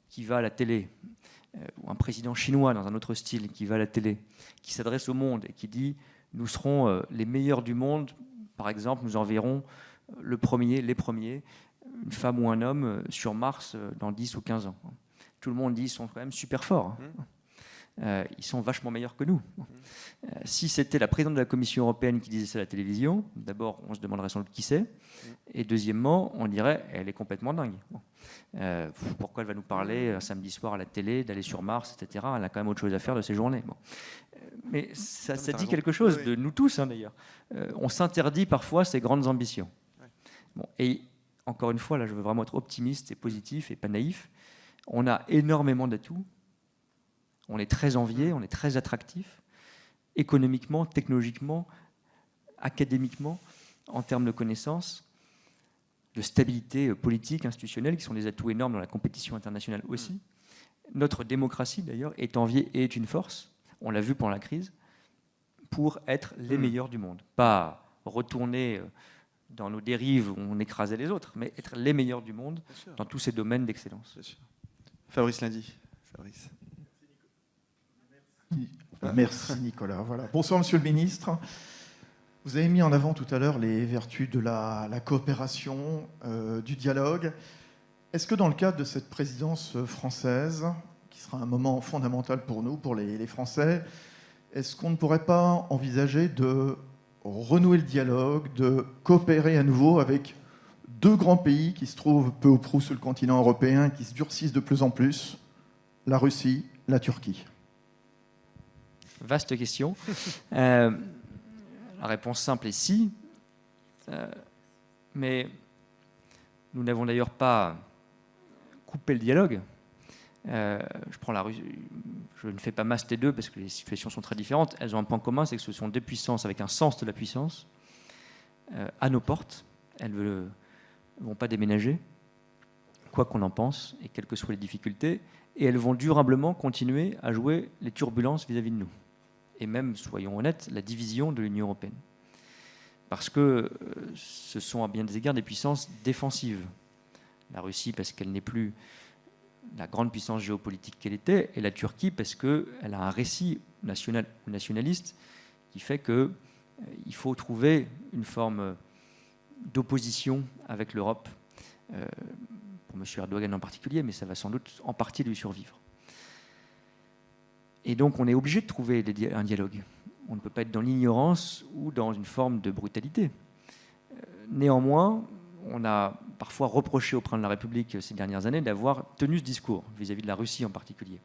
qui va à la télé, ou un président chinois dans un autre style qui va à la télé, qui s'adresse au monde et qui dit « nous serons les meilleurs du monde », par exemple, nous enverrons les premiers, une femme ou un homme sur Mars dans 10 ou 15 ans. Tout le monde dit qu'ils sont quand même super forts. Ils sont vachement meilleurs que nous. Si c'était la présidente de la Commission européenne qui disait ça à la télévision, d'abord, on se demanderait sans doute qui c'est. Et deuxièmement, on dirait elle est complètement dingue. Pourquoi elle va nous parler un samedi soir à la télé, d'aller sur Mars, etc. Elle a quand même autre chose à faire de ses journées. Mais ça dit quelque chose de nous tous, d'ailleurs. On s'interdit parfois ces grandes ambitions. Et encore une fois, là, je veux vraiment être optimiste et positif et pas naïf. On a énormément d'atouts. On est très envié, on est très attractif, économiquement, technologiquement, académiquement, en termes de connaissances, de stabilité politique, institutionnelle, qui sont des atouts énormes dans la compétition internationale aussi. Notre démocratie, d'ailleurs, est enviée et est une force, on l'a vu pendant la crise, pour être les meilleurs du monde. Pas retourner dans nos dérives où on écrasait les autres, mais être les meilleurs du monde dans tous ces domaines d'excellence. Fabrice Lundy. Fabrice. Merci Nicolas. Voilà. Bonsoir Monsieur le Ministre. Vous avez mis en avant tout à l'heure les vertus de la coopération, du dialogue. Est-ce que dans le cadre de cette présidence française, qui sera un moment fondamental pour nous, pour les Français, est-ce qu'on ne pourrait pas envisager de renouer le dialogue, de coopérer à nouveau avec deux grands pays qui se trouvent peu ou prou sur le continent européen, qui se durcissent de plus en plus, la Russie, la Turquie? Vaste question. La réponse simple est si. Mais nous n'avons d'ailleurs pas coupé le dialogue. Je prends la Russie. Je ne fais pas masse les deux parce que les situations sont très différentes. Elles ont un point commun, c'est que ce sont deux puissances avec un sens de la puissance à nos portes. Elles ne vont pas déménager, quoi qu'on en pense, et quelles que soient les difficultés. Et elles vont durablement continuer à jouer les turbulences vis-à-vis de nous. Et même, soyons honnêtes, la division de l'Union européenne. Parce que ce sont à bien des égards des puissances défensives. La Russie parce qu'elle n'est plus la grande puissance géopolitique qu'elle était, et la Turquie parce qu'elle a un récit national ou nationaliste qui fait qu'il faut trouver une forme d'opposition avec l'Europe, pour M. Erdogan en particulier, mais ça va sans doute en partie lui survivre. Et donc on est obligé de trouver un dialogue. On ne peut pas être dans l'ignorance ou dans une forme de brutalité. Néanmoins, on a parfois reproché au président de la République ces dernières années d'avoir tenu ce discours vis-à-vis de la Russie en particulier.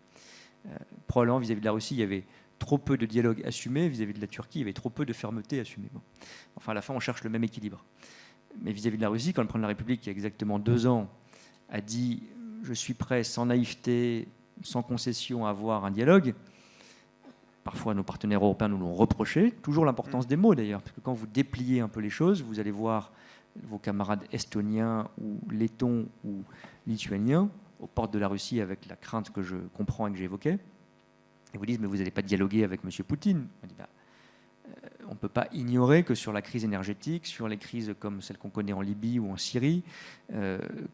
Probablement vis-à-vis de la Russie, il y avait trop peu de dialogue assumé, vis-à-vis de la Turquie, il y avait trop peu de fermeté assumée. Bon. Enfin, à la fin, on cherche le même équilibre. Mais vis-à-vis de la Russie, quand le président de la République, il y a exactement 2 ans, a dit « je suis prêt, sans naïveté, sans concession, à avoir un dialogue », parfois nos partenaires européens nous l'ont reproché, toujours l'importance des mots d'ailleurs, parce que quand vous dépliez un peu les choses, vous allez voir vos camarades estoniens ou lettons ou lituaniens aux portes de la Russie avec la crainte que je comprends et que j'évoquais, Et vous dites, mais vous n'allez pas dialoguer avec M. Poutine. On dit, on ne peut pas ignorer que sur la crise énergétique, sur les crises comme celle qu'on connaît en Libye ou en Syrie,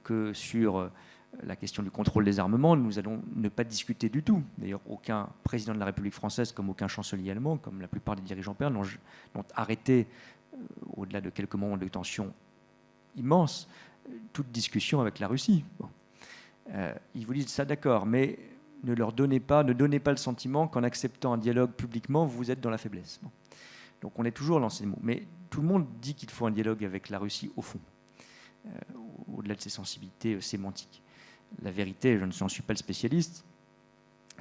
que sur la question du contrôle des armements, nous allons ne pas discuter du tout. D'ailleurs, aucun président de la République française, comme aucun chancelier allemand, comme la plupart des dirigeants européens, n'ont arrêté, au-delà de quelques moments de tension immense, toute discussion avec la Russie. Bon. Ils vous disent ça, d'accord, mais ne donnez pas le sentiment qu'en acceptant un dialogue publiquement, vous êtes dans la faiblesse. Bon. Donc on est toujours dans ces mots. Mais tout le monde dit qu'il faut un dialogue avec la Russie au fond, au-delà de ses sensibilités sémantiques. La vérité, je n'en suis pas le spécialiste,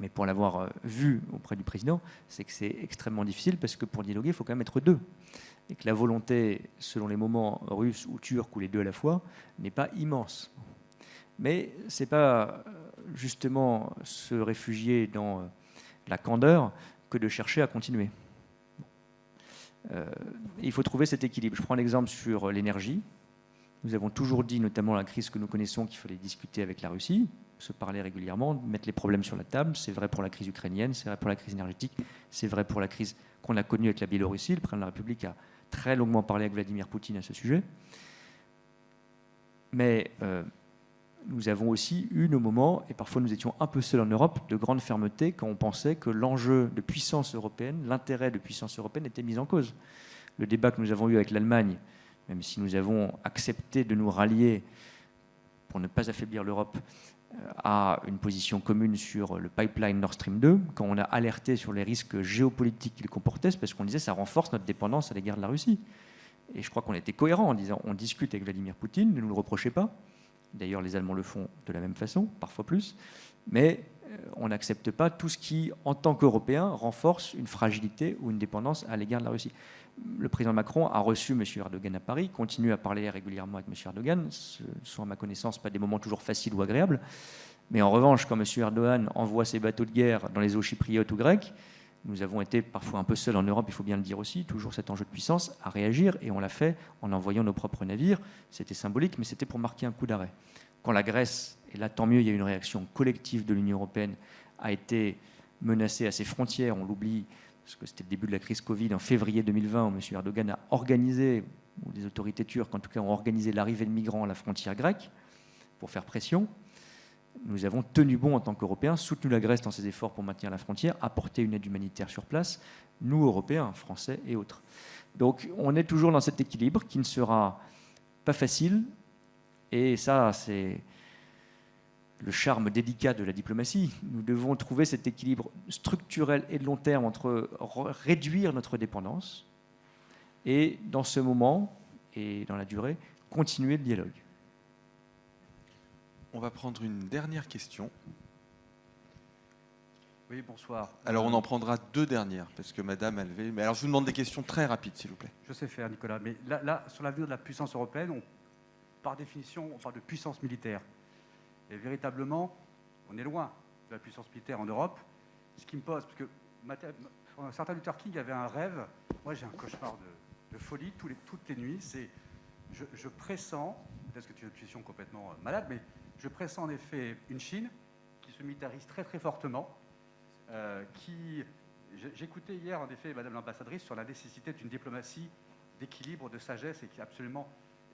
mais pour l'avoir vu auprès du président, c'est que c'est extrêmement difficile parce que pour dialoguer, il faut quand même être deux. Et que la volonté, selon les moments russes ou turcs ou les deux à la fois, n'est pas immense. Mais ce n'est pas justement se réfugier dans la candeur que de chercher à continuer. Il faut trouver cet équilibre. Je prends l'exemple sur l'énergie. Nous avons toujours dit, notamment la crise que nous connaissons, qu'il fallait discuter avec la Russie, se parler régulièrement, mettre les problèmes sur la table. C'est vrai pour la crise ukrainienne, c'est vrai pour la crise énergétique, c'est vrai pour la crise qu'on a connue avec la Biélorussie. Le président de la République a très longuement parlé avec Vladimir Poutine à ce sujet. Mais nous avons aussi eu nos moments, et parfois nous étions un peu seuls en Europe, de grande fermeté quand on pensait que l'enjeu de puissance européenne, l'intérêt de puissance européenne était mis en cause. Le débat que nous avons eu avec l'Allemagne, même si nous avons accepté de nous rallier pour ne pas affaiblir l'Europe à une position commune sur le pipeline Nord Stream 2, quand on a alerté sur les risques géopolitiques qu'il comportait, c'est parce qu'on disait que ça renforce notre dépendance à l'égard de la Russie. Et je crois qu'on était cohérent en disant on discute avec Vladimir Poutine, ne nous le reprochez pas. D'ailleurs, les Allemands le font de la même façon, parfois plus. Mais on n'accepte pas tout ce qui, en tant qu'Européens, renforce une fragilité ou une dépendance à l'égard de la Russie. Le président Macron a reçu M. Erdogan à Paris, continue à parler régulièrement avec M. Erdogan. Ce sont, à ma connaissance, pas des moments toujours faciles ou agréables. Mais en revanche, quand M. Erdogan envoie ses bateaux de guerre dans les eaux chypriotes ou grecques, nous avons été parfois un peu seuls en Europe, il faut bien le dire aussi, toujours cet enjeu de puissance, à réagir, et on l'a fait en envoyant nos propres navires. C'était symbolique, mais c'était pour marquer un coup d'arrêt. Quand la Grèce, et là tant mieux, il y a eu une réaction collective de l'Union européenne, a été menacée à ses frontières, on l'oublie, parce que c'était le début de la crise Covid en février 2020, où M. Erdogan a organisé, ou les autorités turques en tout cas ont organisé l'arrivée de migrants à la frontière grecque pour faire pression. Nous avons tenu bon en tant qu'Européens, soutenu la Grèce dans ses efforts pour maintenir la frontière, apporté une aide humanitaire sur place, nous Européens, Français et autres. Donc on est toujours dans cet équilibre qui ne sera pas facile, et ça c'est le charme délicat de la diplomatie. Nous devons trouver cet équilibre structurel et de long terme entre réduire notre dépendance et, dans ce moment et dans la durée, continuer le dialogue. On va prendre une dernière question. Oui, bonsoir. Alors on en prendra deux dernières, parce que madame a levé... Mais alors je vous demande des questions très rapides, s'il vous plaît. Je sais faire, Nicolas, mais là sur l'avenir de la puissance européenne, par définition, on parle de puissance militaire. Et véritablement, on est loin de la puissance militaire en Europe. Ce qui me pose, parce que Martin Luther King avait un rêve, moi j'ai un cauchemar de folie toutes les nuits, c'est je pressens, peut-être que c'est une intuition complètement malade, mais je pressens en effet une Chine qui se militarise très très fortement, j'écoutais hier en effet Madame l'ambassadrice sur la nécessité d'une diplomatie d'équilibre, de sagesse et qui est absolument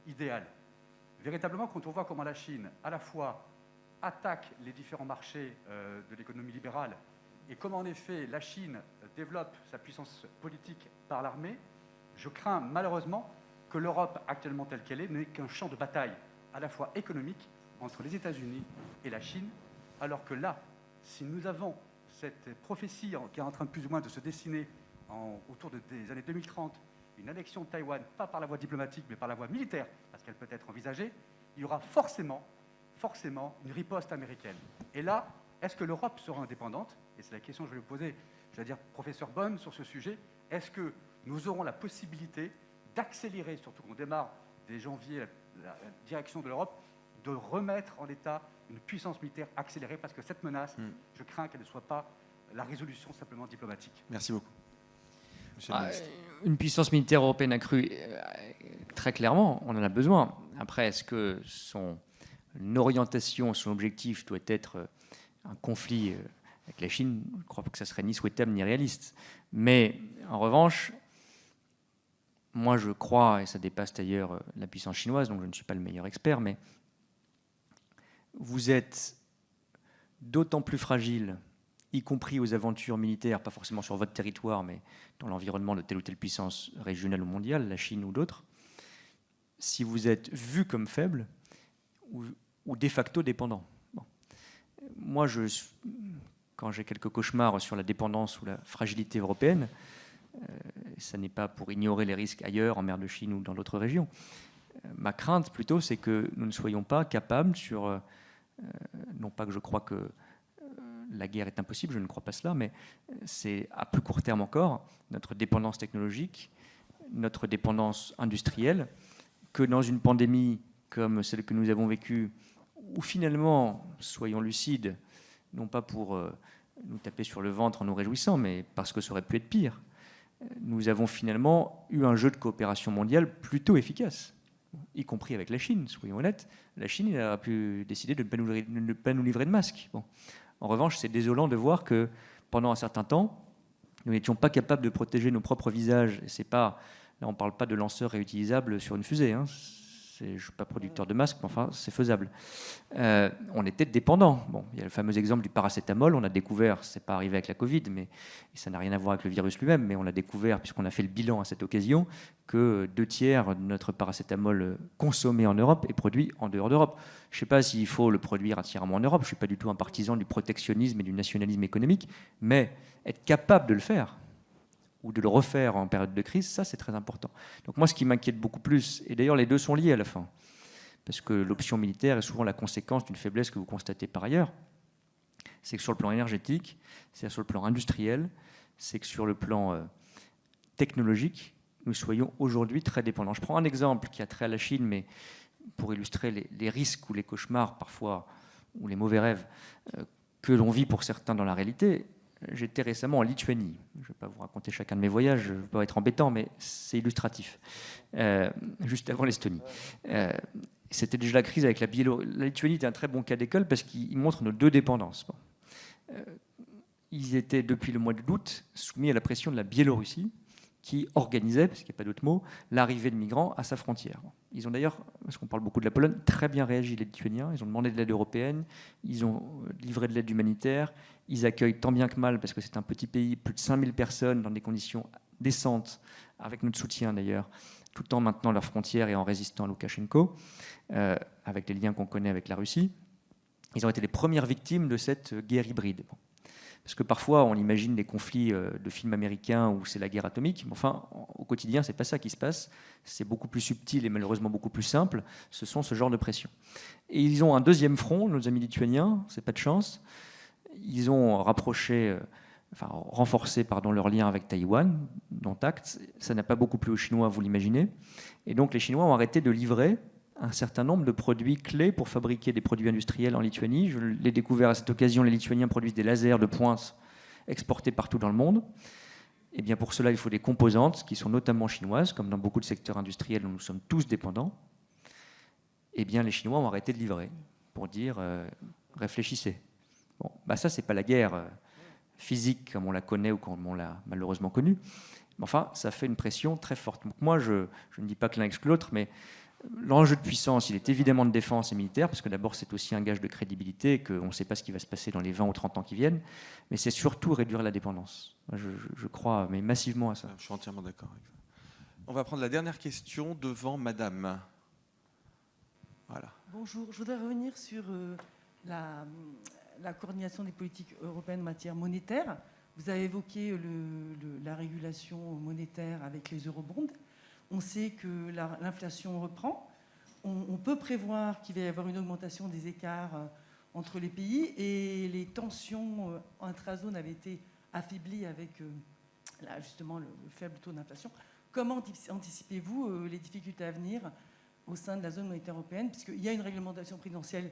idéale. Véritablement, quand on voit comment la Chine, à la fois, attaque les différents marchés de l'économie libérale et comment en effet la Chine développe sa puissance politique par l'armée, je crains malheureusement que l'Europe actuellement telle qu'elle est n'est qu'un champ de bataille à la fois économique entre les États-Unis et la Chine, alors que là, si nous avons cette prophétie qui est en train de plus ou moins de se dessiner autour des années 2030, une annexion de Taïwan, pas par la voie diplomatique, mais par la voie militaire, parce qu'elle peut être envisagée, il y aura forcément une riposte américaine. Et là, est-ce que l'Europe sera indépendante? Et c'est la question que je vais vous poser, je vais dire, professeur Bonne, sur ce sujet. Est-ce que nous aurons la possibilité d'accélérer, surtout qu'on démarre dès janvier la direction de l'Europe, de remettre en état une puissance militaire accélérée, parce que cette menace, je crains qu'elle ne soit pas la résolution simplement diplomatique. Merci beaucoup. Monsieur le ministre. Une puissance militaire européenne accrue, très clairement, on en a besoin. Après, est-ce que son orientation, son objectif doit être un conflit avec la Chine, je ne crois pas que ça serait ni souhaitable ni réaliste. Mais en revanche, moi je crois, et ça dépasse d'ailleurs la puissance chinoise, donc je ne suis pas le meilleur expert, mais vous êtes d'autant plus fragile, y compris aux aventures militaires, pas forcément sur votre territoire, mais dans l'environnement de telle ou telle puissance régionale ou mondiale, la Chine ou d'autres, si vous êtes vu comme faible ou de facto dépendant. Bon. Moi, quand j'ai quelques cauchemars sur la dépendance ou la fragilité européenne, ça n'est pas pour ignorer les risques ailleurs, en mer de Chine ou dans d'autres régions. Ma crainte, plutôt, c'est que nous ne soyons pas capables sur... non pas que je crois que la guerre est impossible, je ne crois pas cela, mais c'est à plus court terme encore, notre dépendance technologique, notre dépendance industrielle, que dans une pandémie comme celle que nous avons vécue, où finalement, soyons lucides, non pas pour nous taper sur le ventre en nous réjouissant, mais parce que ça aurait pu être pire, nous avons finalement eu un jeu de coopération mondiale plutôt efficace, y compris avec la Chine, soyons honnêtes. La Chine a pu décider de ne pas nous livrer de masques. Bon. En revanche, c'est désolant de voir que pendant un certain temps, nous n'étions pas capables de protéger nos propres visages. Et c'est pas, là, on ne parle pas de lanceurs réutilisables sur une fusée. Hein. Je ne suis pas producteur de masques, mais enfin, c'est faisable. On était dépendants. Bon, il y a le fameux exemple du paracétamol. On a découvert, ce n'est pas arrivé avec la Covid, mais ça n'a rien à voir avec le virus lui-même, mais on l'a découvert, puisqu'on a fait le bilan à cette occasion, que 2/3 de notre paracétamol consommé en Europe est produit en dehors d'Europe. Je ne sais pas s'il faut le produire entièrement en Europe. Je ne suis pas du tout un partisan du protectionnisme et du nationalisme économique, mais être capable de le faire, ou de le refaire en période de crise, ça c'est très important. Donc moi ce qui m'inquiète beaucoup plus, et d'ailleurs les deux sont liés à la fin, parce que l'option militaire est souvent la conséquence d'une faiblesse que vous constatez par ailleurs, c'est que sur le plan énergétique, c'est sur le plan industriel, c'est que sur le plan technologique, nous soyons aujourd'hui très dépendants. Je prends un exemple qui a trait à la Chine, mais pour illustrer les risques ou les cauchemars parfois, ou les mauvais rêves que l'on vit pour certains dans la réalité. J'étais récemment en Lituanie. Je ne vais pas vous raconter chacun de mes voyages, je ne veux pas être embêtant, mais c'est illustratif. Juste avant l'Estonie. C'était déjà la crise avec la Biélorussie. La Lituanie était un très bon cas d'école parce qu'il montre nos deux dépendances. Bon. Ils étaient, depuis le mois d'août, soumis à la pression de la Biélorussie, qui organisait, parce qu'il n'y a pas d'autre mot, l'arrivée de migrants à sa frontière. Ils ont d'ailleurs, parce qu'on parle beaucoup de la Pologne, très bien réagi les Lituaniens. Ils ont demandé de l'aide européenne, ils ont livré de l'aide humanitaire, ils accueillent tant bien que mal, parce que c'est un petit pays, plus de 5000 personnes dans des conditions décentes, avec notre soutien d'ailleurs, tout en maintenant leurs frontières et en résistant à Loukachenko, avec les liens qu'on connaît avec la Russie. Ils ont été les premières victimes de cette guerre hybride. Bon. Parce que parfois, on imagine des conflits de films américains où c'est la guerre atomique. Mais enfin, au quotidien, ce n'est pas ça qui se passe. C'est beaucoup plus subtil et malheureusement beaucoup plus simple. Ce sont ce genre de pressions. Et ils ont un deuxième front, nos amis lituaniens, c'est pas de chance. Ils ont renforcé leur lien avec Taïwan, dont acte. Ça n'a pas beaucoup plu aux Chinois, vous l'imaginez. Et donc, les Chinois ont arrêté de livrer un certain nombre de produits clés pour fabriquer des produits industriels en Lituanie. Je l'ai découvert à cette occasion, les Lituaniens produisent des lasers de pointe exportés partout dans le monde. Et bien pour cela, il faut des composantes qui sont notamment chinoises, comme dans beaucoup de secteurs industriels dont nous sommes tous dépendants. Et bien les Chinois ont arrêté de livrer pour dire réfléchissez. Bon, ça, c'est pas la guerre physique comme on la connaît ou comme on l'a malheureusement connue. Mais enfin, ça fait une pression très forte. Donc moi, je ne dis pas que l'un exclut l'autre, mais l'enjeu de puissance, il est évidemment de défense et militaire, parce que d'abord, c'est aussi un gage de crédibilité, qu'on ne sait pas ce qui va se passer dans les 20 ou 30 ans qui viennent, mais c'est surtout réduire la dépendance. Je crois mais massivement à ça. Je suis entièrement d'accord avec ça. On va prendre la dernière question devant Madame. Voilà. Bonjour, je voudrais revenir sur la coordination des politiques européennes en matière monétaire. Vous avez évoqué la régulation monétaire avec les eurobonds. On sait que l'inflation reprend. On peut prévoir qu'il va y avoir une augmentation des écarts entre les pays et les tensions intra-zones avaient été affaiblies avec justement le faible taux d'inflation. Comment anticipez-vous les difficultés à venir au sein de la zone monétaire européenne, puisqu'il y a une réglementation prudentielle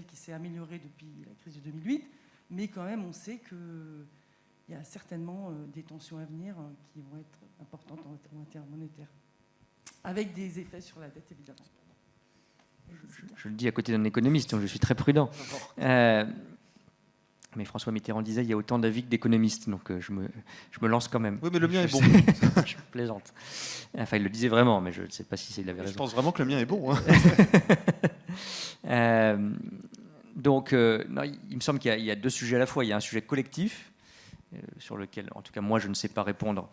qui s'est améliorée depuis la crise de 2008, mais quand même on sait qu'il y a certainement des tensions à venir qui vont être importantes en matière monétaire, avec des effets sur la dette, évidemment. Je le dis à côté d'un économiste, donc je suis très prudent. Mais François Mitterrand disait il y a autant d'avis que d'économistes, donc je me lance quand même. Oui, mais le mien est bon. Je plaisante. Enfin, il le disait vraiment, mais je ne sais pas si il avait raison. Je pense vraiment que le mien est bon. Donc, non, il me semble qu'il y a deux sujets à la fois. Il y a un sujet collectif, sur lequel, en tout cas, moi, je ne sais pas répondre,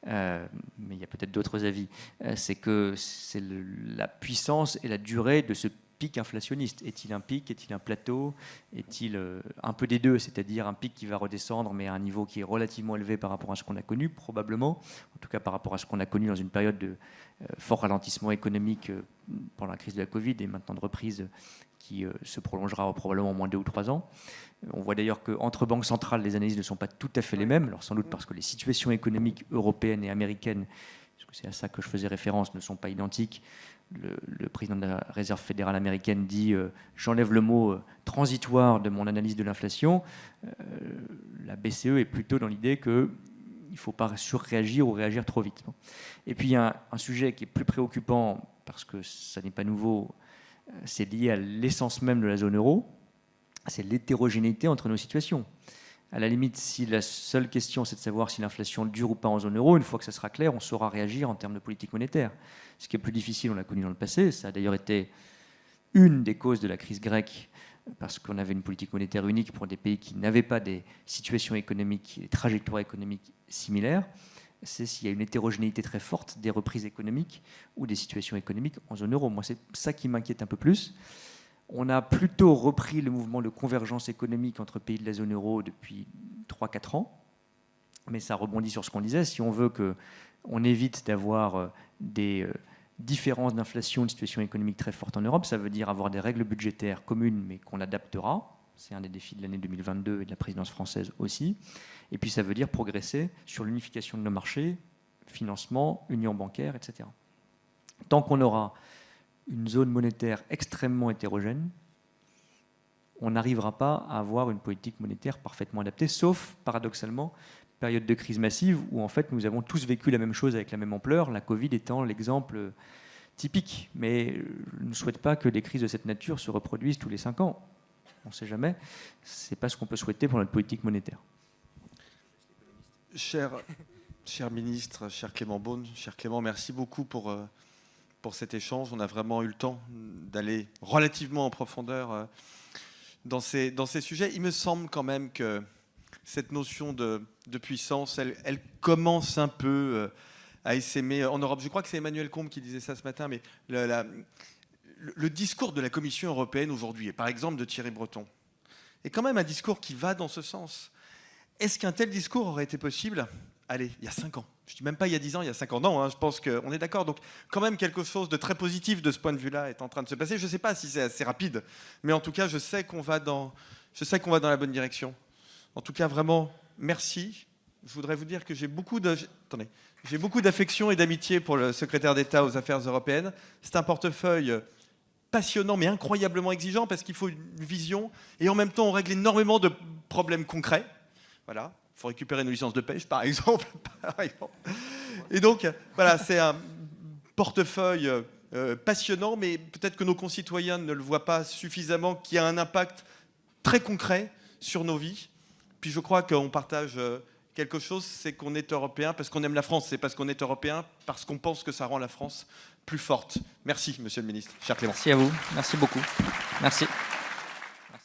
mais il y a peut-être d'autres avis. C'est que c'est la puissance et la durée de ce pic inflationniste. Est-il un pic? Est-il un plateau? Est-il un peu des deux, c'est-à-dire un pic qui va redescendre, mais à un niveau qui est relativement élevé par rapport à ce qu'on a connu, probablement, en tout cas par rapport à ce qu'on a connu dans une période de fort ralentissement économique pendant la crise de la Covid et maintenant de reprise qui se prolongera probablement au moins 2 ou 3 ans. On voit d'ailleurs qu'entre banques centrales, les analyses ne sont pas tout à fait les mêmes, alors sans doute parce que les situations économiques européennes et américaines, parce que c'est à ça que je faisais référence, ne sont pas identiques. Le président de la Réserve fédérale américaine dit j'enlève le mot transitoire de mon analyse de l'inflation. La BCE est plutôt dans l'idée qu'il ne faut pas surréagir ou réagir trop vite. Et puis il y a un sujet qui est plus préoccupant, parce que ça n'est pas nouveau, c'est lié à l'essence même de la zone euro, c'est l'hétérogénéité entre nos situations. À la limite, si la seule question c'est de savoir si l'inflation dure ou pas en zone euro, une fois que ça sera clair, on saura réagir en termes de politique monétaire. Ce qui est plus difficile, on l'a connu dans le passé, ça a d'ailleurs été une des causes de la crise grecque, parce qu'on avait une politique monétaire unique pour des pays qui n'avaient pas des situations économiques, des trajectoires économiques similaires. C'est s'il y a une hétérogénéité très forte des reprises économiques ou des situations économiques en zone euro. Moi, c'est ça qui m'inquiète un peu plus. On a plutôt repris le mouvement de convergence économique entre pays de la zone euro depuis 3-4 ans, mais ça rebondit sur ce qu'on disait. Si on veut qu'on évite d'avoir des différences d'inflation, de situation économique très forte en Europe, ça veut dire avoir des règles budgétaires communes, mais qu'on adaptera. C'est un des défis de l'année 2022 et de la présidence française aussi. Et puis ça veut dire progresser sur l'unification de nos marchés, financement, union bancaire, etc. Tant qu'on aura une zone monétaire extrêmement hétérogène, on n'arrivera pas à avoir une politique monétaire parfaitement adaptée, sauf, paradoxalement, période de crise massive où, en fait, nous avons tous vécu la même chose avec la même ampleur, la Covid étant l'exemple typique. Mais je ne souhaite pas que des crises de cette nature se reproduisent tous les 5 ans. On ne sait jamais. Ce n'est pas ce qu'on peut souhaiter pour notre politique monétaire. Cher ministre, cher Clément Beaune, cher Clément, merci beaucoup pour cet échange. On a vraiment eu le temps d'aller relativement en profondeur dans ces sujets. Il me semble quand même que cette notion de puissance, elle commence un peu à essaimer en Europe. Je crois que c'est Emmanuel Combe qui disait ça ce matin, mais le discours de la Commission européenne aujourd'hui, et par exemple de Thierry Breton, est quand même un discours qui va dans ce sens. Est-ce qu'un tel discours aurait été possible, allez, il y a 5 ans? Je ne dis même pas il y a 10 ans, il y a 5 ans. Non, je pense qu'on est d'accord. Donc, quand même, quelque chose de très positif de ce point de vue-là est en train de se passer. Je ne sais pas si c'est assez rapide, mais en tout cas, je sais qu'on va dans la bonne direction. En tout cas, vraiment, merci. Je voudrais vous dire que j'ai beaucoup d'affection et d'amitié pour le secrétaire d'État aux Affaires européennes. C'est un portefeuille passionnant, mais incroyablement exigeant, parce qu'il faut une vision. Et en même temps, on règle énormément de problèmes concrets. Voilà. Il faut récupérer nos licences de pêche, par exemple. Et donc, voilà, c'est un portefeuille passionnant, mais peut-être que nos concitoyens ne le voient pas suffisamment, qui a un impact très concret sur nos vies. Puis je crois qu'on partage quelque chose, c'est qu'on est européen parce qu'on aime la France. C'est parce qu'on est européen, parce qu'on pense que ça rend la France plus forte. Merci, monsieur le ministre. Cher Clément. Merci à vous. Merci beaucoup. Merci.